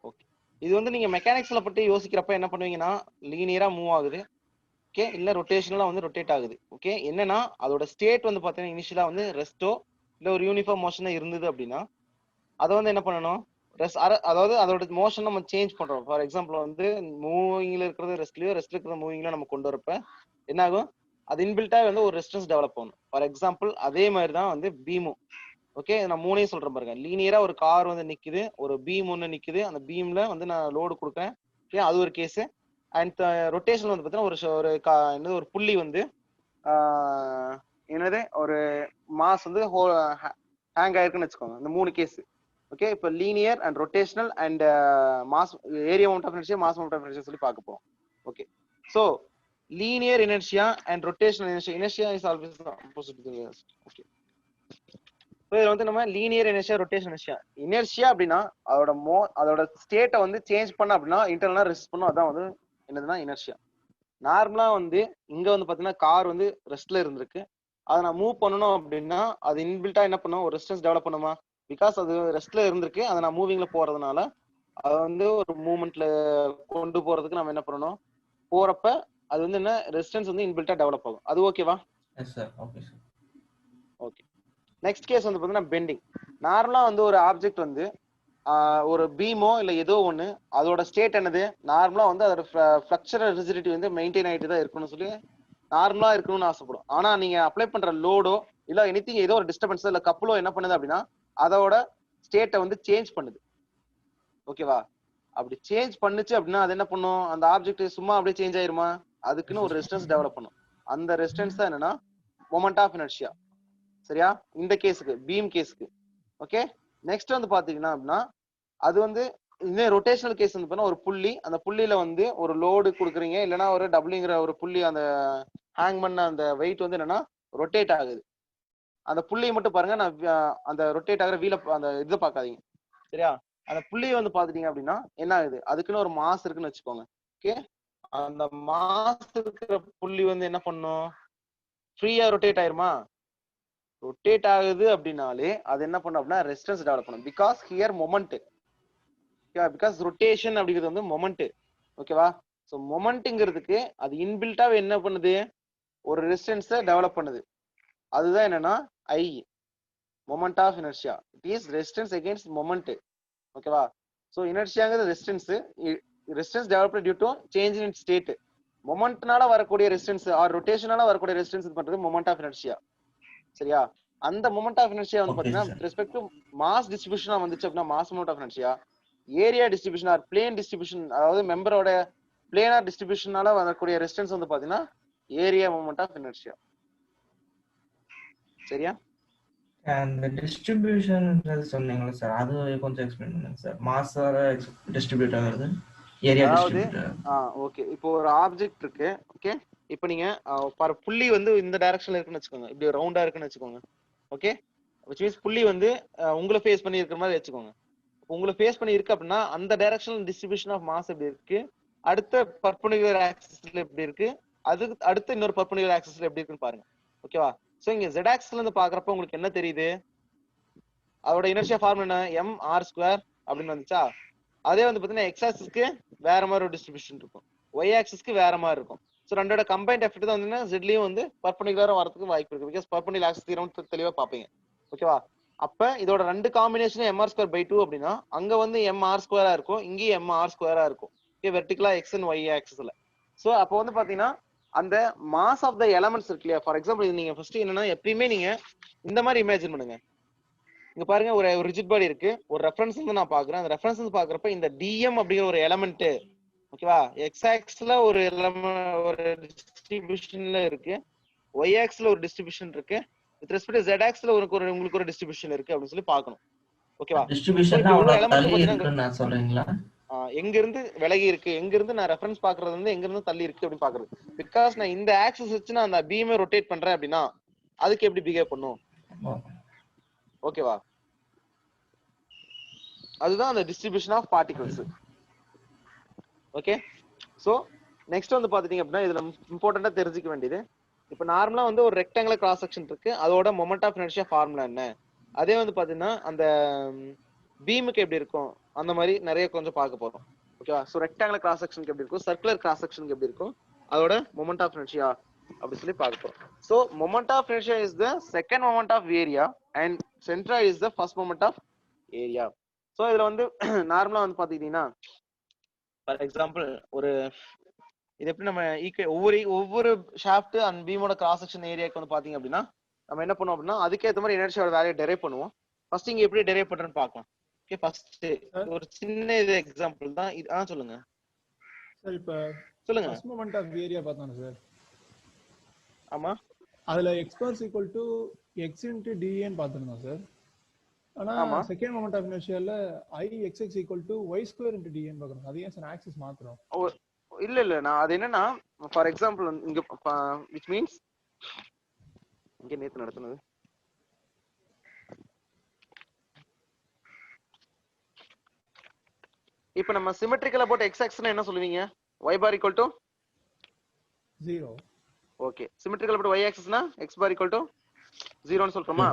ஓகே. இது வந்து நீங்க மெக்கானிக்ஸ்ல பத்தி யோசிக்கிறப்ப என்ன பண்ணுவீங்கன்னா லீனியரா மூவ் ஆகுது. ஓகே, இல்ல ரொட்டேஷனலா வந்து ரொட்டேட் ஆகுது. ஓகே, என்னன்னா அதோட ஸ்டேட் வந்து பாத்தீங்கன்னா இனிஷியலா வந்து ரெஸ்டோ இல்ல ஒரு யூனிஃபார்ம் மோஷனா இருந்தது அப்படின்னா அதை வந்து என்ன பண்ணணும், அதாவது அதோட மோஷன் நம்ம சேஞ்ச் பண்றோம். ஃபார் எக்ஸாம்பிள் வந்து மூவிங்ல இருக்கிறது ரெஸ்ட்லயோ, ரெஸ்ட்ல இருக்கிற மூவிங்ல நம்ம கொண்டு வரப்ப என்ன ஆகும், அது இன்பில்ட்டா வந்து ஒரு ரெசிஸ்டன்ஸ் டெவலப் ஆகும். ஃபார் எக்ஸாம்பிள் அதே மாதிரி தான் வந்து பீமும். ஓகே, நான் மூணையும் சொல்றேன் பாருங்க. லீனியரா ஒரு கார் வந்து நிக்குது, ஒரு பீம் ஒன்று நிக்குது, அந்த பீம்ல வந்து நான் லோடு கொடுக்குறேன். ஓகே, அது ஒரு கேஸ். அண்ட் ரொட்டேஷன் வந்து பார்த்தீங்கன்னா என்னது ஒரு புள்ளி வந்து என்னது ஒரு மாஸ் வந்து ஹேங் ஆயிருக்குன்னு வச்சுக்கோங்க. இந்த மூணு கேஸ். ஓகே, இப்போ linear and rotational and mass area moment of inertia, mass moment of inertia சொல்லி பார்க்க போறோம். Okay, so linear inertia and rotational inertia. Inertia is always opposite to okay. So இதில் வந்து நம்ம linear inertia, rotation inertia. Inertia அப்படின்னா அதோட ஸ்டேட்டை வந்து சேஞ்ச் பண்ண அப்படின்னா இன்டர்னலா ரெஸ்ட் பண்ணும். அதான் வந்து என்னதுன்னா இனர்ஷியா. நார்மலா வந்து இங்க வந்து பாத்தீங்கன்னா கார் வந்து ரெஸ்ட்ல இருந்திருக்கு. அதை நான் மூவ் பண்ணணும் அப்படின்னா அது இன்பில்ட்டா என்ன பண்ணும், ஒரு ரெசிஸ்டன்ஸ் டெவலப் பண்ணுமா? பிகாஸ் அது ரெஸ்ட்ல இருந்திருக்கு, அதை நான் மூவிங்ல போறதுனால அதை வந்து ஒரு மூவ்மெண்ட்ல கொண்டு போறதுக்கு நம்ம என்ன பண்ணணும், போறப்ப அது வந்து என்ன ரெசிஸ்டன்ஸ் வந்து இன்பில்ட்டா டெவலப் ஆகும். அது ஓகேவா? Yes sir. Okay sir. Okay. Next case வந்து பாத்தீங்கன்னா பெண்டிங். நார்மலா வந்து ஒரு ஆப்ஜெக்ட் வந்து ஒரு பீமோ இல்ல ஏதோ ஒண்ணு அதோட ஸ்டேட் என்னது, நார்மலா வந்து அதோட ஃபிளக்சுரல் ரிஜிடிட்டி வந்து மெயின்டைன் ஆயிட்டு தான் இருக்கணும்னு சொல்லி நார்மலா இருக்கணும்னு ஆசைப்படும். ஆனா நீங்க அப்ளை பண்ற லோடோ இல்ல எனிதிங் ஏதோ ஒரு டிஸ்டர்பன்ஸ் இல்ல கப்பலோ என்ன பண்ணுது அப்படின்னா அதோட ஸ்டேட்டை வந்து சேஞ்ச் பண்ணுது. ஓகேவா? அப்படி சேஞ்ச் பண்ணுச்சு அப்படின்னா அது என்ன பண்ணும், அந்த ஆப்ஜெக்ட் சும்மா அப்படியே சேஞ்ச் ஆயிருமா? அதுக்குன்னு ஒரு ரெசிஸ்டன்ஸ் டெவலப் பண்ணும். அந்த ரெசிஸ்டன்ஸ் தான் என்னன்னா மொமெண்ட் ஆஃப் இனர்ஷியா. சரியா? இந்த கேஸுக்கு பீம் கேஸுக்கு. ஓகே, நெக்ஸ்ட் வந்து பாத்தீங்கன்னா அப்படின்னா அது வந்து இதே ரொட்டேஷனல் கேஸ் வந்து பார்த்தா ஒரு புள்ளி, அந்த புள்ளியில வந்து ஒரு லோடு கொடுக்குறீங்க, இல்லைன்னா ஒரு டபுள்ங்கிற ஒரு புள்ளி அந்த ஹேங் பண்ண அந்த வெயிட் வந்து என்னன்னா ரொட்டேட் ஆகுது. அந்த புள்ளியை மட்டும் பாருங்க, நான் அந்த ரொட்டேட் ஆகிற வீல அந்த இதை பார்க்காதீங்க. சரியா? அந்த புள்ளியை வந்து பாத்துட்டீங்க அப்படின்னா என்ன ஆகுது, அதுக்குன்னு ஒரு மாஸ் இருக்குன்னு வச்சுக்கோங்க. ஓகே, அந்த மாஸ் இருக்கிற புள்ளி வந்து என்ன பண்ணும், ஃப்ரீயா ரொட்டேட் ஆயிருமா? ரொட்டேட் ஆகுது அப்படின்னாலே அது என்ன பண்ணும் அப்படின்னா ரெசிஸ்டன்ஸ் டெவலப் பண்ணும். Because here moment, because rotation அப்படிங்கிறது வந்து மொமெண்ட். ஓகேவா? ஸோ மொமெண்ட்ங்கிறதுக்கு அது இன்பில்ட்டாவே என்ன பண்ணுது, ஒரு ரெசிஸ்டன்ஸை டெவலப் பண்ணுது. அதுதான் என்னன்னா I moment of inertia. It is resistance against moment. ஓகேவா? ஸோ இனர்ஷியாங்கிறது resistance developed due to change in state. மொமெண்ட்னால வரக்கூடிய ரெசிஸ்டன்ஸ் ஆர் ரொட்டேஷனால வரக்கூடிய ரெசிஸ்டன்ஸ் பண்றது மொமெண்ட் ஆஃப் இனர்ஷியா. சரியா? அந்த மொமெண்ட் ஆஃப் இனர்ஷியா வந்து பாத்தீங்கன்னா ரெஸ்பெக்ட் டு மாஸ் டிஸ்ட்ரிபியூஷனா வந்துச்சு அப்படின்னா mass moment of inertia, area distribution or plane distribution, அதாவது மெம்பரோட பிளேனார் டிஸ்ட்ரிபியூஷனால வரக்கூடிய ரெசிஸ்டன்ஸ் வந்து பாத்தீங்கன்னா ஏரியா மொமெண்ட் ஆஃப் இனர்ஷியா. சரியா? அந்த டிஸ்ட்ரிபியூஷன் சொன்னீங்களா சார், அது கொஞ்சம் எக்ஸ்பிளைன் பண்ணுங்க சார். மாஸ் டிஸ்ட்ரிபியூட் ஆகுறது, ஏரியா அதாவது டிஸ்ட்ரிபியூட். ஓகே, இப்போ ஒரு ஆப்ஜெக்ட் இருக்கு. ஓகே, இப்போ நீங்க புள்ளி வந்து இந்த டைரக்ஷன்ல இருக்குன்னு வச்சுக்கோங்க, இப்படி ரவுண்டா இருக்குன்னு வச்சுக்கோங்க. ஓகே, which means புள்ளி வந்து உங்களை ஃபேஸ் பண்ணி இருக்கிற மாதிரி வச்சுக்கோங்க. உங்களை ஃபேஸ் பண்ணி இருக்கு அப்படின்னா அந்த டைரக்ஷனல் டிஸ்ட்ரிபியூஷன் ஆஃப் மாஸ் எப்படி இருக்கு, அடுத்த பர்பெண்டிகுலர் ஆக்சிஸ்ல எப்படி இருக்கு, அதுக்கு அடுத்த இன்னொரு பர்பெண்டிகுலர் ஆக்சிஸ்ல எப்படி இருக்குன்னு பாருங்க. ஓகேவா? சோ இங்க z ஆக்சிஸ்ல இருந்து பாக்குறப்ப உங்களுக்கு என்ன தெரியுது, அதோட இனர்ஷியா ஃபார்முலா என்ன, mr² அப்படின்னு வந்துச்சா. அதே வந்து பாத்தீங்கன்னா x ஆக்சிஸ்க்கு வேற மாதிரி ஒரு டிஸ்ட்ரிபியூஷன் இருக்கும், y ஆக்சிஸ்க்கு வேற மாதிரி இருக்கும். சோ ரெண்டோட கம்பைன்ட் எஃபெக்ட் தான் வந்து zலயும் வந்து பர்பெண்டிகுலரா வரதுக்கு வாய்ப்பு இருக்கு. பிகாஸ் பர்பெண்டிகுலர் ஆக்சிஸ் தியரம் தெளிவா பாப்பீங்க. ஓகேவா? அப்ப இதோட ரெண்டு காம்பினேஷன் mr²/2 அப்படின்னா அங்க வந்து mr² இருக்கும், இங்கேயும் mr² இருக்கும். ஓகே, வெர்டிகலா x அண்ட் y ஆக்சிஸ்ல. சோ அப்போ வந்து பாத்தீங்கன்னா அந்த மாஸ் ஆஃப் த எலமெண்ட்ஸ் இருக்கு இல்லையா. ஃபார் எக்ஸாம்பிள் இது நீங்க ஃபர்ஸ்ட் என்னன்னா எப்பயுமே நீங்க இந்த மாதிரி இமேஜின் பண்ணுங்க. இங்க பாருங்க, ஒரு ரிஜிட் பாடி இருக்கு, ஒரு ரெஃபரன்ஸ் வந்து நான் பாக்குறேன். அந்த ரெஃபரன்ஸ் வந்து பாக்குறப்ப இந்த dm அப்படிங்கிற ஒரு எலமெண்ட், ஓகேவா, x ஆக்சிஸ்ல ஒரு ஒரு டிஸ்ட்ரிபியூஷன்ல இருக்கு, y ஆக்சிஸ்ல ஒரு டிஸ்ட்ரிபியூஷன் இருக்கு, வித் ரெஸ்பெக்ட் டு z ஆக்சிஸ்ல உங்களுக்கு ஒரு டிஸ்ட்ரிபியூஷன் இருக்கு அப்படின்னு சொல்லி பார்க்கணும். ஓகேவா? டிஸ்ட்ரிபியூஷன் அவ்வளவு தள்ளி இருக்குன்னு நான் சொல்றீங்களா? எங்க இருந்து விலகி இருக்கு, எங்க இருந்து நான் ரெஃபரன்ஸ் பாக்குறது வந்து எங்க இருந்து தள்ளி இருக்கு அப்படின்னு பாக்குறது. பிகாஸ் நான் இந்த ஆக்சிஸ் வச்சு நான் அந்த பீமை ரொட்டேட் பண்றேன் அப்படின்னா அதுக்கு எப்படி பிஹேவ் பண்ணும். ஓகேவா? அதுதான் அந்த distribution of particles. Okay, so next வந்து பாத்துட்டீங்க அப்படின்னா இதுல இம்பார்ட்டண்டா தெரிஞ்சுக்க வேண்டியது, இப்ப நார்மலா வந்து ஒரு ரெக்டாங்குலர் கிராஸ் செக்ஷன் இருக்கு, அதோட மொமெண்ட் ஆஃப் இனர்ஷியா ஃபார்முலா என்ன, அதே வந்து பாத்தீங்கன்னா அந்த பீமுக்கு எப்படி இருக்கும், அந்த மாதிரி நிறைய கொஞ்சம் பார்க்க போறோம். ஓகேவா? சோ ரெக்டாங்குலர் கிராஸ் செக்ஷனுக்கு எப்படி இருக்கும், சர்க்குலர் கிராஸ் செக்ஷனுக்கு எப்படி இருக்கும், அதோட மொமெண்ட் ஆஃப் இனர்ஷியா அப்படி சொல்லி பார்க்க போறோம். So moment of inertia is the second moment of area and centroid is the first moment of area. So இதுல வந்து நார்மலா வந்து பாத்தீங்கன்னா ஃபார் எக்ஸாம்பிள் ஒரு இது எப்படி நம்ம ஒவ்வொரு ஷாஃப்ட் அண்ட் பீமோட கிராஸ் செக்ஷன் ஏரியாக்கு வந்து பாத்தீங்க அப்படின்னா நம்ம என்ன பண்ணுவோம் அப்படின்னா அதுக்கேற்ற மாதிரி எனர்ஜியோட வேல்யூ டெரைவ் பண்ணுவோம். ஃபர்ஸ்ட் இங்க எப்படி டெரைவ் பண்றேன்னு பார்க்கலாம். ஓகே, ஃபர்ஸ்ட் ஒரு சின்ன இது எக்ஸாம்பிள் தான் இது. சொல்லுங்க சார். இப்ப சொல்லுங்க. ஃபர்ஸ்ட் மொமெண்ட் ஆஃப் ஏரியா பார்த்தானே சார். ஆமா, அதுல x = x × dA ன்னு பார்த்துருந்தோம் சார். ஆனா செகண்ட் மொமெண்ட் ஆஃப் இனர்ஷியால Ixx = y² × dA ன்னு பார்க்கறோம். அது ஏன் சார் ஆக்சிஸ் மாத்துறோம்? இல்ல நான் அது என்னன்னா ஃபார் எக்ஸாம்பிள் இங்க which means இங்க நேத்து நடத்துனது இப்போ நம்ம சிமெட்ரிக்கல் அபௌட் x ஆக்சிஸ்னா என்ன சொல்லுவீங்க, y bar = 0. Okay, symmetrical about y ஆக்சிஸ்னா x bar = 0 ன்னு சொல்றோமா.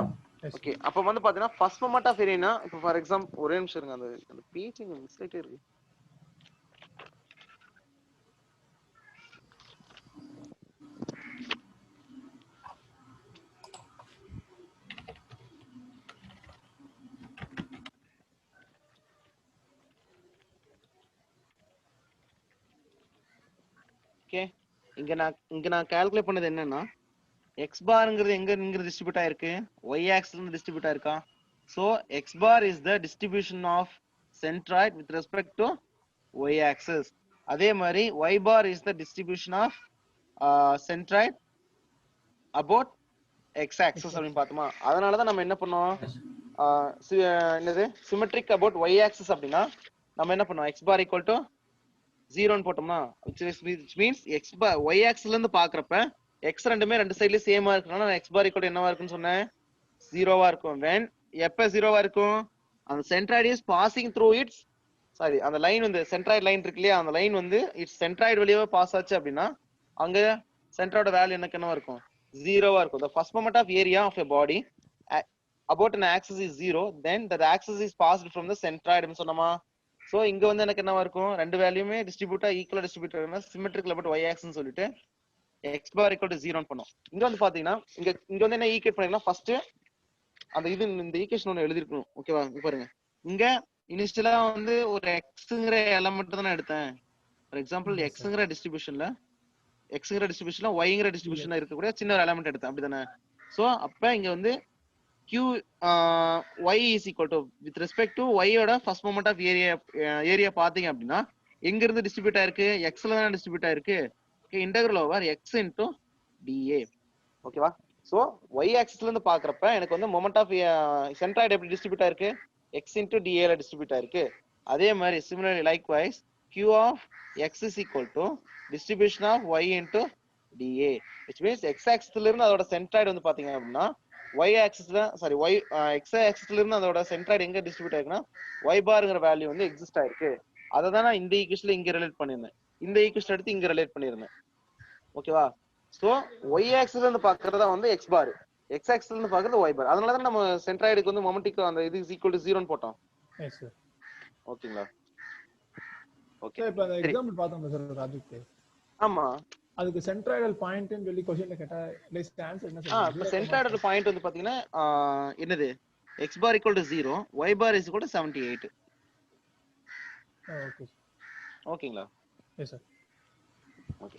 ஓகே, அப்ப வந்து பாத்தீங்கன்னா ஃபர்ஸ்ட் மொமெண்ட் ஆஃப் ஏரியானா இப்போ ஃபார் எக்ஸாம்பிள் ஒரே நிமிஷம் இருங்க, அந்த பேஜ் இங்க மிஸ் ஆயிட்டே இருக்கு. ஓகே, இங்க நான் கால்குலேட் பண்ணது என்னன்னா x barங்கிறது எங்க டிஸ்ட்ரிபியூட் ஆயிருக்கு, y ஆக்சிஸ்ல இருந்து டிஸ்ட்ரிபியூட் ஆயிருக்கா. So x bar is the distribution of centroid with respect to y axis. அதே மாதிரி y bar is the distribution of centroid about x axis அப்படின்னு பார்த்தோமா. அதனால தான் நம்ம என்ன பண்ணோம், என்னது symmetric about y axis அப்படின்னா நம்ம என்ன பண்ணோம், x bar = 0 ன்னு போட்டோம்னா which means x bar y axisல இருந்து பார்க்கறப்ப x ரெண்டுமே ரெண்டு சைடுலயும் சேமா இருக்கனால x bar = என்னவா இருக்குன்னு சொன்னேன், 0வா இருக்கும். when எப்ப 0வா இருக்கும், அந்த centroid is passing through its அந்த லைன் வந்து centroid லைன் இருக்கு இல்லையா, அந்த லைன் வந்து இட்ஸ் centroid வழியா பாஸ் ஆச்சு அப்படின்னா அங்க centroid வேல்யூ என்னவா இருக்கும், 0வா இருக்கும். the first moment of area of a body about an axis is 0, then the axis is passed from the centroid ன்னு சொன்னோமா. சோ இங்க வந்து எனக்கு என்னவா இருக்கும், ரெண்டு வேல்யூமே டிஸ்ட்ரிபியூட்டா ஈக்குவலா டிஸ்ட்ரிபியூட் ஆகுனா சிமெட்ரிக்கல் அபௌட் y axis ன்னு சொல்லிட்டு x bar = 0 ன்னு பண்ணோம். இங்க வந்து பாத்தீங்கன்னா இங்க வந்து என்ன ஈக்குவேட் பண்ணிக்கலாம், ஃபர்ஸ்ட் அந்த இந்த ஈக்குவேஷன் ஒன்னு எழுதி இருக்கணும். ஓகேவா? இங்க பாருங்க, இங்க இனிஷியலா வந்து ஒரு xங்கற எலிமெண்ட் தான் எடுத்தேன். ஃபார் எக்ஸாம்பிள் xங்கற டிஸ்ட்ரிபியூஷன்ல yங்கற டிஸ்ட்ரிபியூஷன்ல இருக்கக்கூடிய சின்ன ஒரு எலிமெண்ட் எடுத்தேன், அப்படிதானே. சோ அப்ப இங்க வந்து q y is equal to with respect to y ஓட ஃபர்ஸ்ட் மொமெண்ட் ஆஃப் ஏரியா பாத்தீங்க அப்படின்னா எங்க இருந்து டிஸ்ட்ரிபியூட் ஆயிருக்கு, x ல தான் டிஸ்ட்ரிபியூட் ஆயிருக்கு. Okay, integral over x into dA. ஓகேவா? சோ y ஆக்சிஸ்ல இருந்து பாக்குறப்ப எனக்கு வந்து மொமெண்ட் ஆஃப் சென்ட்ராய்டு எப்படி டிஸ்ட்ரிபியூட் ஆயிருக்கு x into dA ல டிஸ்ட்ரிபியூட் ஆயிருக்கு. அதே மாதிரி similarly likewise q of x is equal to distribution of y into dA, which means x ஆக்சிஸ்ல இருந்து அதோட சென்ட்ராய்டு வந்து பாத்தீங்க அப்படின்னா y ஆக்சிஸ்ல சாரி y x ஆக்சிஸ்ல இருந்து அதோட சென்ட்ராய்டு எங்க டிஸ்ட்ரிபியூட் ஆயிருக்குன்னா y பார்ங்கிற வேல்யூ வந்து எக்ஸிஸ்ட் ஆயிருக்கு. அதை தான் நான் இந்த ஈக்குவேஷன்ல இங்க ரிலேட் பண்ணிருந்தேன், இந்த ஈக்குவேஷன் எடுத்து இங்க ரிலேட் பண்ணிருந்தேன். ஓகேவா? சோ y ஆக்சிஸ்ல இருந்து பாக்குறதா வந்து x பார், x ஆக்சிஸ்ல இருந்து பாக்குறது y பார். அதனால தான் நம்ம சென்ட்ராய்டுக்கு வந்து மொமெண்டிக் அந்த இது is equal to 0 ன்னு போட்டோம். Yes sir. ஓகேங்களா? ஓகே சார் இப்போ அந்த எக்ஸாம்பிள் பார்த்தோம் சார் ஒரு ஆப்ஜெக்ட். ஆமா, அதுக்கு சென்ட்ராய்டல் பாயிண்ட்னு சொல்லி क्वेश्चनல கேட்டா லைக் ஆன்சர் என்ன சார்? இப்போ சென்ட்ராய்டல் பாயிண்ட் வந்து பாத்தீங்கன்னா என்னது x bar equal to 0, y bar is equal to 78. Okay ஓகேங்களா? S sir. ஓகே,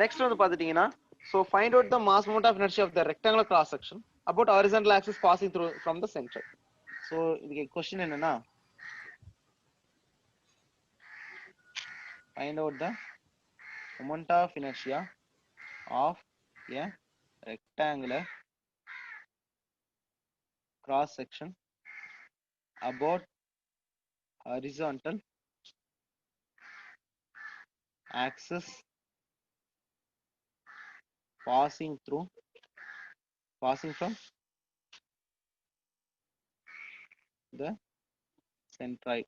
நெக்ஸ்ட் வந்து பாத்துட்டீங்கன்னா so find out the mass moment of inertia of the rectangular cross section about horizontal axis passing through from the center. so இதுக்கு question என்னன்னா find out the moment of inertia of a rectangular cross section about horizontal axis passing from the centroid.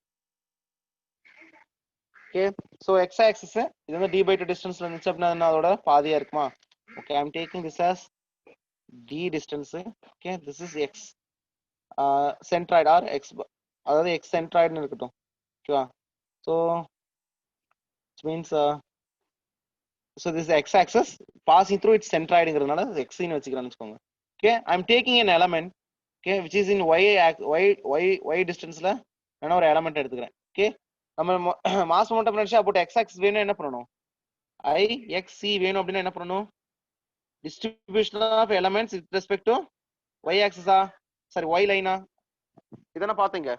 Okay, so x axis இது வந்து d by 2 டிஸ்டன்ஸ்ல இருந்துச்சு அப்படின்னா அதோட பாதியா இருக்குமா? Okay, I'm taking this as d distance. Okay, this is x centroid or x, அதாவது x centroid னு இருக்கட்டும். ஓகேவா? so which means so this is x axis passing through its centroidங்கிறதுனால x ன்னு வச்சுக்கிறேன்னு வெச்சுக்கோங்க. Okay, I'm taking an element, okay, which is in y distanceல நான் ஒரு element எடுத்துக்கிறேன். Okay, நம்ம mass momentum inertia about x axis வேணும் என்ன பண்ணனும்? I x c வேணும் அப்படினா என்ன பண்ணனும்? distribution of elements with respect to y axis sorry y line இதென்ன பாத்தீங்க?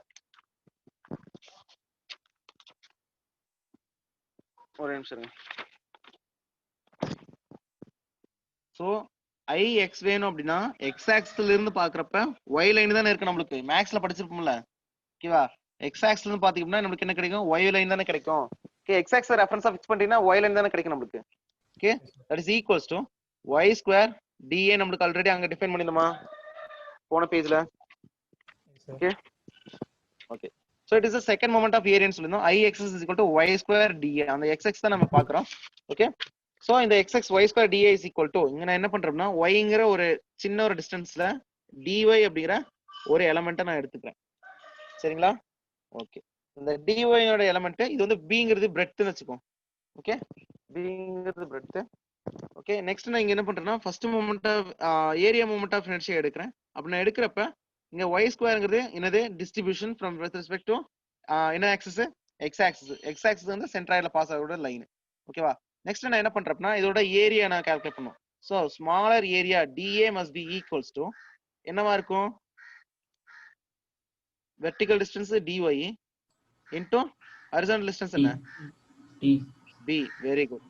ஒரு நிமிஷம் இருங்க. சோ i x வேணும் அப்படினா x ஆக்சிஸ்ல இருந்து பாக்குறப்ப y லைன் தானே இருக்கு நமக்கு, மேக்ஸ்ல படிச்சிருப்போம்ல. ஓகேவா? x ஆக்சிஸ்ல இருந்து பாத்தீங்கன்னா நமக்கு என்ன கிடைக்கும்? y லைன் தானே கிடைக்கும். ஓகே, x ஆக்சிஸ் ரெஃபரன்ஸா ஃபிக்ஸ் பண்ணிட்டீங்கன்னா y லைன் தானே கிடைக்கும் நமக்கு. Okay, that is equals to y square dA. நமக்கு ஆல்ரெடி அங்க டிஃபைன் பண்ணிருந்தோமா போன பேஜ்ல? Okay okay, so it is the second moment of area ன்னு சொல்லிருந்தோம். I x is equal to y square dA. அந்த x x தான் நம்ம பார்க்கறோம். ஓகே, so இந்த x x y square dA is equal to இங்க நான் என்ன பண்றேன்னா yங்கிற ஒரு சின்ன ஒரு டிஸ்டன்ஸ்ல dy அப்படிங்கிற ஒரு எலிமெண்ட்டை நான் எடுத்துக்கிறேன். சரிங்களா? ஓகே, இந்த dy யோட எலிமெண்ட் இது வந்து bங்கிறது பிரெட்த்னு வெச்சுக்கோ. ஓகே, bங்கிறது பிரெட்த். ஓகே, நெக்ஸ்ட் நான் இங்க என்ன பண்றேன்னா first moment of area moment of inertia எடுக்கிறேன். அப்ப நான் எடுக்கிறப்ப இங்க y ஸ்கொயர்ங்கிறது என்னது distribution from with respect to என்ன axis? x axis. x axis வந்து சென்ட்ராய்டுல பாஸ் ஆகுற லைன். ஓகேவா? நெக்ஸ்ட் நான் என்ன பண்றேன்னா இதோட ஏரியா நான் கால்குலேட் பண்ணனும். So smaller area dA must be equals to என்னவா இருக்கும்? Vertical distance dy into horizontal distance என்ன? b. Very good,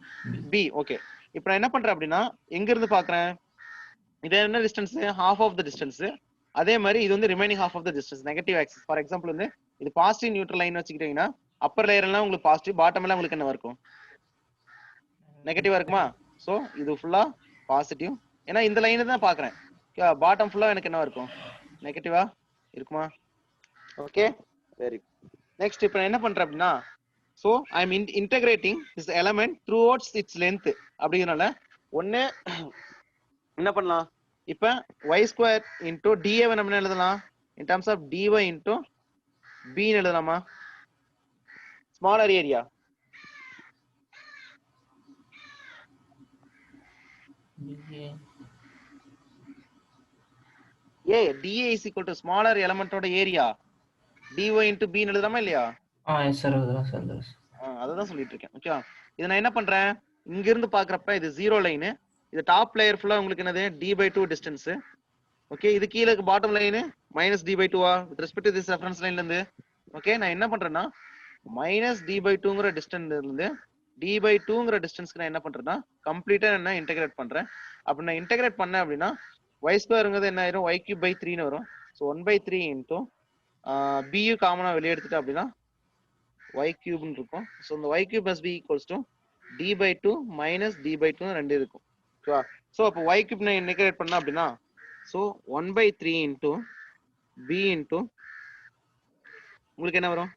b. Okay, இப்போ நான் என்ன பண்றேன் அப்படின்னா எங்க இருந்து பாக்குறேன்? இது என்ன distance? half of the distance. அதே மாதிரி இது வந்து remaining half of the distance, negative axis. For example வந்து இது பாசிட்டிவ் நியூட்ரல் லைன் வச்சுக்கிட்டீங்கன்னா அப்பர் லேயர் எல்லாம் உங்களுக்கு பாசிட்டிவ், பாட்டம் எல்லாம் உங்களுக்கு என்ன இருக்கும்? நெகட்டிவா இருக்குமா? சோ இது ஃபுல்லா பாசிட்டிவ், ஏன்னா இந்த லைன் தான் பாக்குறேன். பாட்டம் ஃபுல்லா எனக்கு என்ன இருக்கும்? நெகட்டிவா இருக்குமா? Okay, very good. நெக்ஸ்ட் இப்போ நான் என்ன பண்றேன் அப்படின்னா so I am integrating this element throughout its length. அப்படிங்கறனால ஒண்ணு என்ன பண்ணலாம்? இப்ப y ஸ்கொயர் இன்டூ dA நம்ம என்ன எழுதலாம்? in terms of dy into b ன்னு எழுதலாமா? Smaller area dA is equal to smaller element ஓட ஏரியா dy into b ன்னு எழுதலாமா இல்லையா? எஸ் சார், அதுதான் அததான் சொல்லிட்டு இருக்கேன். ஓகே, இத நான் என்ன பண்றேன்? இங்க இருந்து பாக்குறப்ப இது 0 லைன், இது டாப் லேயர் ஃபுல்லா உங்களுக்கு என்னது? d/2 distance. ஓகே, இது கீழ இருக்கு bottom line -d/2 with respect to this reference லைன்ல இருந்து. ஓகே, நான் என்ன பண்றேன்னா -d/2ங்கற டிஸ்டன்ஸ்ல இருந்து d by 2ங்கிற டிஸ்டன்ஸ்க்கு நான் என்ன பண்றேன்னா கம்ப்ளீட்டா என்ன இன்டகிரேட் பண்றேன். அப்படி நான் இன்டகிரேட் பண்ணேன் அப்படின்னா y ஸ்கொயருங்கிறது என்ன ஆயிரும் y cube by 3ன்னு வரும். ஸோ 1/3 இன்டூ b காமனா வெளியே எடுத்துட்டு அப்படின்னா y cube இருக்கும். ஸோ இந்த y cube must be equals to d by 2 minus d by 2 ரெண்டு இருக்கும். ஓகேவா? ஸோ அப்போ y cube நான் இன்டகிரேட் பண்ண அப்படின்னா ஸோ 1/3 இன்டூ b இன்டூ உங்களுக்கு என்ன வரும்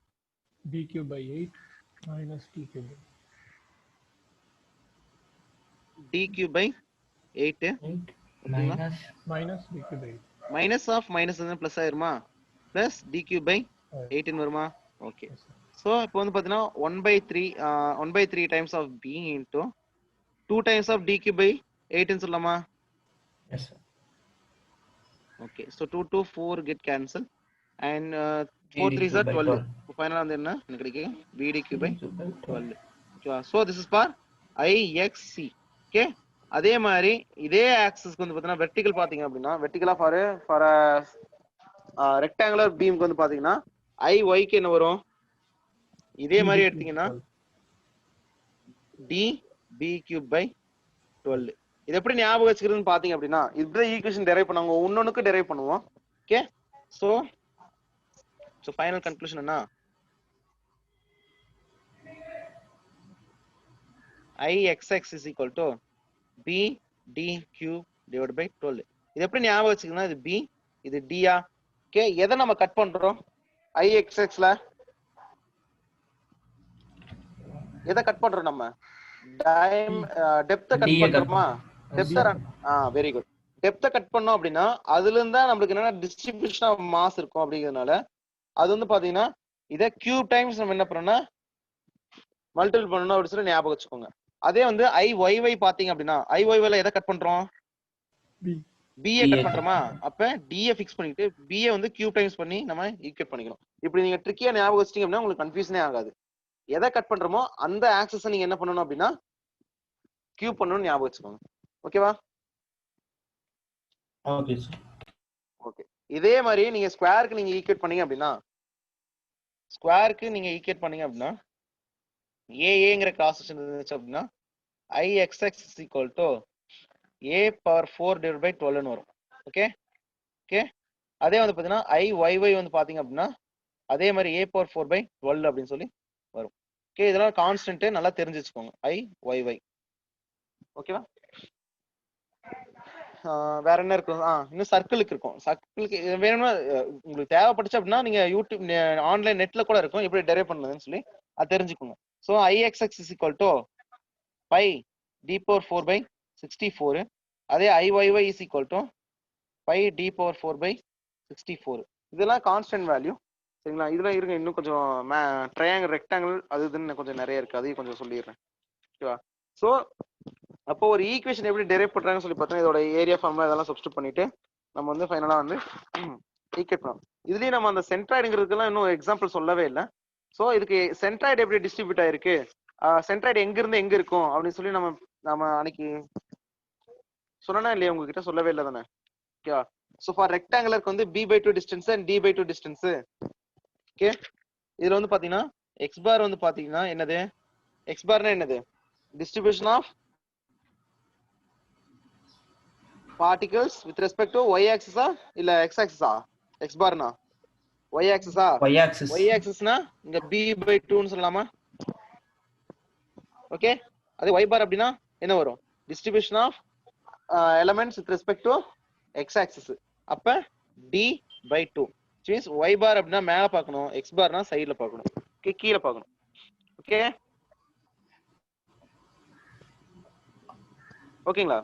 b cube by 8 minus t cube d cube by 8 minus b cube by 8 minus of minus வந்து பிளஸ் ஆயிருமா பிளஸ் d cube by 8 வருமா? ஓகே. ஸோ இப்போ வந்து பார்த்தீங்கன்னா 1/3 times of b into 2 times of d cube by 8ன்னு சொல்லலாமா? yes sir. Okay. So 2 to 4 get cancel and 4 3s are 12. ஃபைனலா வந்து என்ன எனக்கு கிடைக்கும் bd cube by 12. ஓகேவா? So this is for IXC. Okay. அதே மாதிரி இதே ஆக்சிஸ்க்கு வந்து பார்த்தீங்கன்னா வெர்டிகல் பார்த்தீங்க அப்படின்னா வெர்டிகலா ஃபார் ரெக்டாங்குலர் பீம்க்கு வந்து பார்த்தீங்கன்னா IYக்கு என்ன வரும் இதே மாதிரி எடுத்தீங்கன்னா DB cube by 12. இது எப்படி ஞாபகம் வச்சுக்கிறதுன்னு பாத்தீங்க அப்படின்னா இப்படி ஈக்குவேஷன் டெரைவ் பண்ணுவாங்க ஒன்னொன்னுக்கு டெரைவ் பண்ணுவோம். ஓகே. ஸோ ஃபைனல் கன்க்ளூஷன் என்ன IXX is equal to BD cube divided by 12. இது எப்படி ஞாபகம் வச்சுக்கணும் இது B இது Dயா? ஓகே. எதை நம்ம கட் பண்றோம் IXXல எதை கட் பண்றோம் நம்ம டெப்த கட் பண்றோமா? Very good. டெப்த கட் பண்ணோம் அப்படின்னா அதுல இருந்தா நம்மளுக்கு என்னன்னா டிஸ்ட்ரிபியூஷன் ஆஃப் மாஸ் இருக்கும். அப்படிங்கிறதுனால அது வந்து பாத்தீங்கன்னா இதை கியூப் டைம்ஸ் நம்ம என்ன பண்ணோம்னா மல்டிபிள் பண்ணணும் அப்படின்னு சொல்லி ஞாபகம் வச்சுக்கோங்க. அதே வந்து IYY பாத்தீங்க அப்படின்னா IYYல எதை கட் பண்றோம் B கட் பண்றோமா? அப்ப D ஃபிக்ஸ் பண்ணிட்டு B வந்து கியூப் டைம்ஸ் பண்ணி நம்ம ஈக்குவேட் பண்ணிக்கணும். இப்படி நீங்க ட்ரிக்கியா ஞாபகம் வச்சிட்டீங்க அப்படின்னா உங்களுக்கு கன்ஃபியூஷனே ஆகாது. எதை கட் பண்றோமோ அந்த ஆக்சஸை நீங்க என்ன பண்ணணும் அப்படின்னா கியூப் பண்ணணும்னு ஞாபகம் வச்சுக்கோங்க. ஓகேவா? Okay sir. ஓகே. இதே மாதிரி நீங்க ஸ்கொயருக்கு நீங்க ஈக்குவேட் பண்ணீங்க அப்படின்னா ஏங்கிற கிராஸ் செக்ஷன் இருந்துச்சு அப்படின்னா IXX is equal to a power 4 divided by 12 வரும். ஓகே. ஓகே. அதே வந்து பாத்தீங்கன்னா IYY வந்து பாத்தீங்க அப்படின்னா அதே மாதிரி a power 4 by 12 அப்படின்னு சொல்லி வரும். ஓகே. இதெல்லாம் கான்ஸ்டன்ட் நல்லா தெரிஞ்சு வச்சுக்கோங்க IYY. ஓகேவா? வேற என்ன இருக்கும்? இன்னும் சர்க்கிளுக்கு இருக்கும். சர்க்கிளுக்கு வேணும்னா உங்களுக்கு தேவைப்பட்டுச்சு அப்படின்னா நீங்க யூடியூப் ஆன்லைன் நெட்ல கூட இருக்கும் எப்படி டெரைவ் பண்ணதுன்னு சொல்லி அது தெரிஞ்சுக்கோங்க. So IXX is equal to pi d power 4 by 64. அதே IYY is equal to pi d power 4 by 64. இதெல்லாம் கான்ஸ்டன்ட் வேல்யூ. சரிங்களா? இதுல இருங்க இன்னும் கொஞ்சம் ட்ரையாங்கிள் ரெக்டாங்கிள் அது இதுன்னு கொஞ்சம் நிறைய இருக்கு. அதையும் கொஞ்சம் சொல்லிடுறேன். ஓகேவா? ஸோ அப்போ ஒரு ஈக்குவேஷன் எப்படி டெரைவ் பண்றாங்கன்னு சொல்லி பார்த்தோம். இதோட ஏரியா ஃபார்முலா இதெல்லாம் சப்ஸ்டிட் பண்ணிட்டு நம்ம வந்து ஃபைனலா வந்து ஈக்குவேட் பண்ணலாம். இதுலயும் நம்ம அந்த சென்ட்ராய்டுங்கிறதுக்கெல்லாம் இன்னும் எக்ஸாம்பிள் சொல்லவே இல்லை. ஸோ இதுக்கு சென்ட்ராய்டு எப்படி டிஸ்ட்ரிபியூட் ஆயிருக்கு சென்ட்ராய்டு எங்க இருந்து எங்க இருக்கும் அப்படின்னு சொல்லி நம்ம அன்னைக்கு சொன்னா இல்லையா உங்ககிட்ட சொல்லவே இல்லை தானே? ஓகேவா? ஸோ ஃபார் ரெக்டாங்குலருக்கு வந்து b/2 distance and d/2 distance. Okay. இதுல வந்து பாத்தீங்கன்னா x பார் வந்து பாத்தீங்கன்னா என்னது x பார்னா என்னது distribution of particles with respect to y axis இல்ல x axis x barனா y axis y axis னா இங்க b/2 னு சொல்லலாமா? ஓகே. அதே y bar அப்படினா என்ன வரும் distribution of elements with respect to x axis. அப்ப d/2 which means y bar அப்படினா மேல பார்க்கணும் x barனா சைடுல பார்க்கணும். ஓகே. கீழ பார்க்கணும். ஓகே. ஓகேங்களா?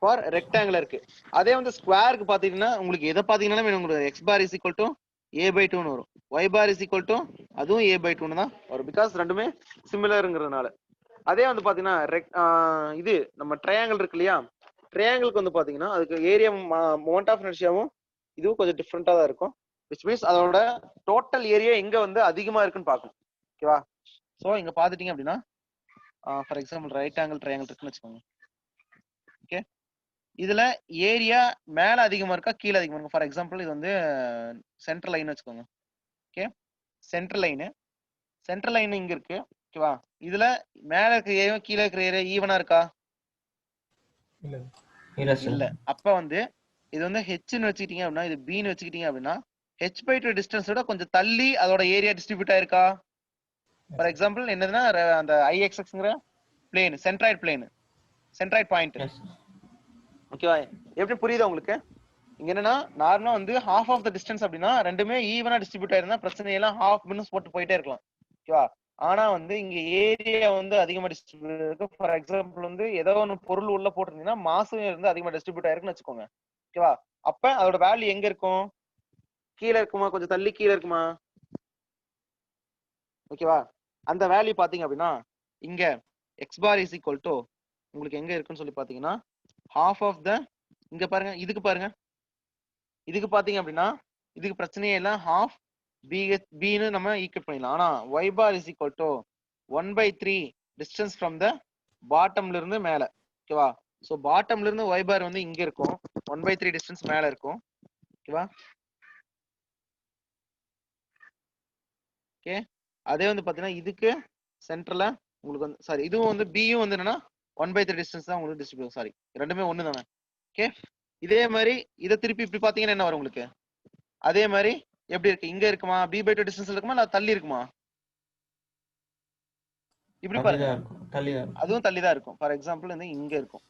ஃபார் ரெக்டாங்குலருக்கு. அதே வந்து ஸ்கொயருக்கு பாத்தீங்கன்னா உங்களுக்கு எதை பாத்தீங்கன்னா உங்களுக்கு x bar is equal to a/2 னு வரும். y bar is equal to அதுவும் a/2 னு தான் வரும். பிகாஸ் ரெண்டுமே சிமிலர்ங்கிறதுனால. அதே வந்து பாத்தீங்கன்னா இது நம்ம ட்ரையாங்கிள் இருக்கு இல்லையா? ட்ரையாங்கிளுக்கு வந்து பாத்தீங்கன்னா அதுக்கு ஏரியா மொமெண்ட் ஆஃப் இனர்ஷியாவும் இதுவும் கொஞ்சம் டிஃப்ரெண்டா தான் இருக்கும். which means அதோட டோட்டல் ஏரியா எங்க வந்து அதிகமா இருக்குன்னு பார்க்கணும். ஓகேவா? சோ இங்க பாத்துட்டீங்க அப்படின்னா for example right angle triangle இருக்குன்னு வச்சுக்கோங்க. ஓகே. இதுல ஏரியா மேல அதிகமா இருக்கா கீழே அதிகமா இருக்கும்? ஃபார் எக்ஸாம்பிள் இது வந்து சென்ட்ரல் லைன் வச்சுக்கோங்க. ஓகே. சென்ட்ரல் லைன் இங்க இருக்கு. ஓகேவா? இதுல மேல இருக்க ஏரியாவும் கீழே இருக்கிற ஏரியா ஈவனா இருக்கா? இல்ல இல்ல சார். இல்ல. அப்ப வந்து இது வந்து ஹெச்னு வச்சுக்கிட்டீங்க அப்படின்னா, இது பின்னு வச்சுக்கிட்டீங்க அப்படின்னா, h/2 டிஸ்டன்ஸோட கொஞ்சம் தள்ளி அதோட ஏரியா டிஸ்ட்ரிபியூட் ஆயிருக்கா? ஃபார் எக்ஸாம்பிள் என்னதுன்னா அந்த IXXங்கிற plane, centroid point. Yes sir. ஓகேவா? எப்படி புரியுதா உங்களுக்கு? இங்க என்னன்னா நார்மலா வந்து half ஆஃப் த டிஸ்டன்ஸ் அப்படின்னா ரெண்டுமே ஈவனா டிஸ்ட்ரிபியூட் ஆயிருந்தா பிரச்சனை எல்லாம் half மினிட்ஸ் போட்டு போயிட்டே இருக்கலாம். ஓகேவா? ஆனா வந்து இங்க ஏரியா வந்து அதிகமா டிஸ்ட்ரிபியூட் இருக்கு. ஃபார் எக்ஸாம்பிள் வந்து ஏதோ ஒன்று பொருள் உள்ள போட்டிருந்தீங்கன்னா மாசும் இருந்து அதிகமா டிஸ்ட்ரிபியூட் ஆயிருக்குன்னு வச்சுக்கோங்க. ஓகேவா? அப்ப அதோட வேல்யூ எங்க இருக்கும்? கீழே இருக்குமா? கொஞ்சம் தள்ளி கீழே இருக்குமா? ஓகேவா? அந்த வேல்யூ பாத்தீங்க அப்படின்னா இங்க x bar is equal to உங்களுக்கு எங்க இருக்குன்னு சொல்லி பாத்தீங்கன்னா half of the இங்க பாருங்க, இதுக்கு பாருங்க, இதுக்கு பாத்தீங்க அப்படின்னா இதுக்கு பிரச்சனையே இல்ல, half bன்னு நம்ம ஈக்குவேட் பண்ணிடலாம். ஆனா y bar is equal to 1/3 distance from the பாட்டம்ல இருந்து மேல. ஓகேவா? சோ பாட்டம்ல இருந்து y bar வந்து இங்க இருக்கும், 1/3 டிஸ்டன்ஸ் மேல இருக்கும். ஓகேவா? ஓகே, அதே வந்து பாத்தீங்கன்னா இதுக்கு சென்டர்ல உங்களுக்கு வந்து சாரி இதுவும் வந்து பியும் வந்து என்னன்னா 1/3 டிஸ்டன்ஸ் தான் உங்களுக்கு டிஸ்ட்ரிபியூட். சாரி, ரெண்டுமே ஒண்ணு தானே. ஓகே, இதே மாதிரி இதை திருப்பி இப்படி பாத்தீங்கன்னா என்ன வரும் உங்களுக்கு? அதே மாதிரி எப்படி இருக்கு? இங்க இருக்குமா? b/2 டிஸ்டன்ஸ்ல இருக்குமா இல்ல தள்ளி இருக்குமா? இப்படி பாருங்க, அதுவும் தள்ளி தான் இருக்கும். ஃபார் எக்ஸாம்பிள் வந்து இங்க இருக்கும்.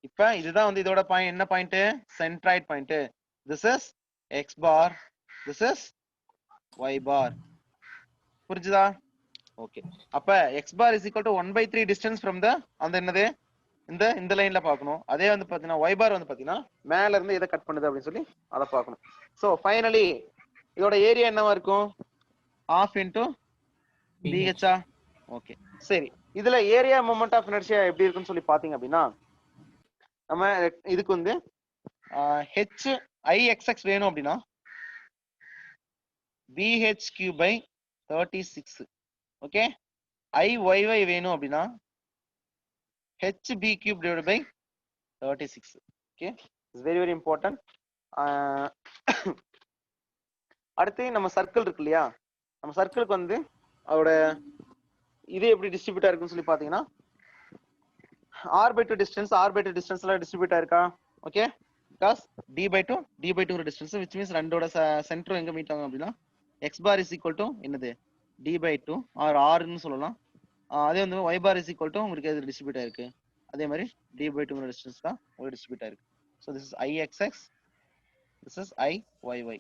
இப்ப இதுதான் வந்து இதோட பாயிண்ட். என்ன point? Centroid point. This is x bar, this is y bar. புரிஞ்சுதா? ஓகே, அப்ப x bar is equal to 1/3 distance from the அந்த என்னது இந்த லைன்ல பார்க்கணும். அதே வந்து பாத்தீங்கன்னா y bar வந்து பாத்தீங்கன்னா மேல இருந்து எதை கட் பண்ணுது அப்படின்னு சொல்லி அதை பார்க்கணும். சோ ஃபைனலி இதோட ஏரியா என்னவா இருக்கும்? half into BH. ஓகே, சரி. இதுல ஏரியா மொமெண்ட் ஆஃப் இனர்ஷியா எப்படி இருக்குன்னு சொல்லி பாத்தீங்க அப்படின்னா நம்ம இதுக்கு வந்து HIXX வேணும் அப்படின்னா BHQ/36. ஓகே, IYY வேணும் அப்படின்னா HB³/36. Okay, it's very very important. அடுத்து நம்ம சர்க்கிள் இருக்கு இல்லையா, நம்ம சர்க்கிளுக்கு வந்து அதோட இது எப்படி டிஸ்ட்ரிபியூட் ஆயிருக்குன்னு சொல்லி பாத்தீங்கன்னா r/2 டிஸ்டன்ஸ்ல டிஸ்ட்ரிபியூட் ஆயிருக்கா? ஓகே, பிகாஸ் d/2 ஒரு டிஸ்டன்ஸ், which means ரெண்டோட சென்டரும் எங்க மீட் ஆகும் அப்படின்னா x bar is equal to என்னது d/2 or r ன்னு சொல்லலாம். அதே வந்து y bar is equal to உங்களுக்கு எது டிஸ்ட்ரிபியூட் ஆயிருக்கு? அதே மாதிரி d/2 டிஸ்டன்ஸ் தான் உங்களுக்கு டிஸ்ட்ரிபியூட் ஆயிருக்கு. So this is IXX, this is IYY.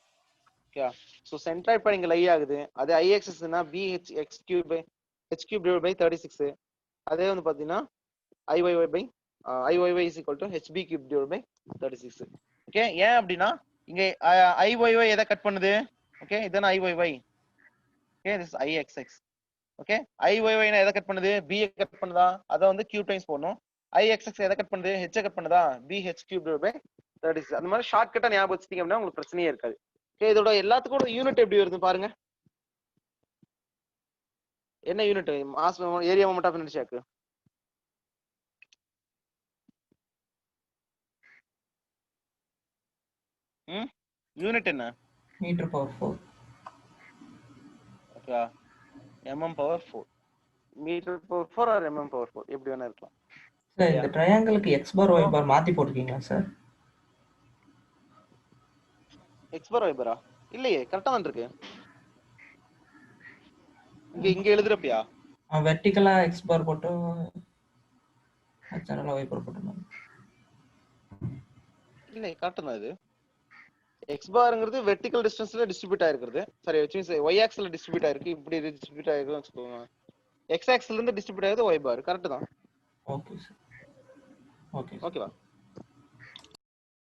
Okay, so centroid point இங்க லை ஆகுது. அதே IXXனா BHQ/36. அதே வந்து பாத்தீங்கன்னா IYY is equal to HB³/36. Okay, ஏன் அப்படின்னா இங்க IYY எதை கட் பண்ணுது? ஓகே, இதான IYY. Okay, this IXX. Okay, IYY எதை கட் பண்ணுது? B கட் பண்ணுதா? அத வந்து Q டைம்ஸ் போடணும். IXX எதை கட் பண்ணுது? H கட் பண்ணுதா? BH³/36. அந்த மாதிரி ஷார்ட் கட்டா ஞாபகம் வச்சிட்டீங்க அப்படின்னா உங்களுக்கு பிரச்சனையே இருக்காது. ஓகே, இதோட எல்லாத்துக்கும் யூனிட் எப்படி வருது பாருங்க. என்ன unit? Mass area moment of இனர்ஷியாக்கு யூனிட் என்ன? m/4. Okay, mm/4. m/4 or mm/4 எப்படி வேணா இருக்கலாம். சார் இந்த ட்ரையாங்கிளுக்கு x bar y bar மாத்தி போட்டுருக்கீங்களா sir? x bar y bar இல்லையே, கரெக்டா தான் இருக்கு. இங்க எழுதுறப்பியா? வெர்டிகலா x bar போட்டு ஹரிசாண்டலா y bar போட்டுருந்தாங்க. இல்ல, கரெக்டா தான் இது. x barங்கிறது வெர்டிகல் டிஸ்டன்ஸ்ல டிஸ்ட்ரிபியூட் ஆயிருக்குது. சரி, which means y axis ல டிஸ்ட்ரிபியூட் ஆயிருக்கு. இப்படி டிஸ்ட்ரிபியூட் ஆயிருக்குன்னு வச்சுக்கோங்க. x axis ல இருந்து டிஸ்ட்ரிபியூட் ஆயிருது y bar. கரெக்ட் தான். Okay sir. ஓகே. ஓகேவா?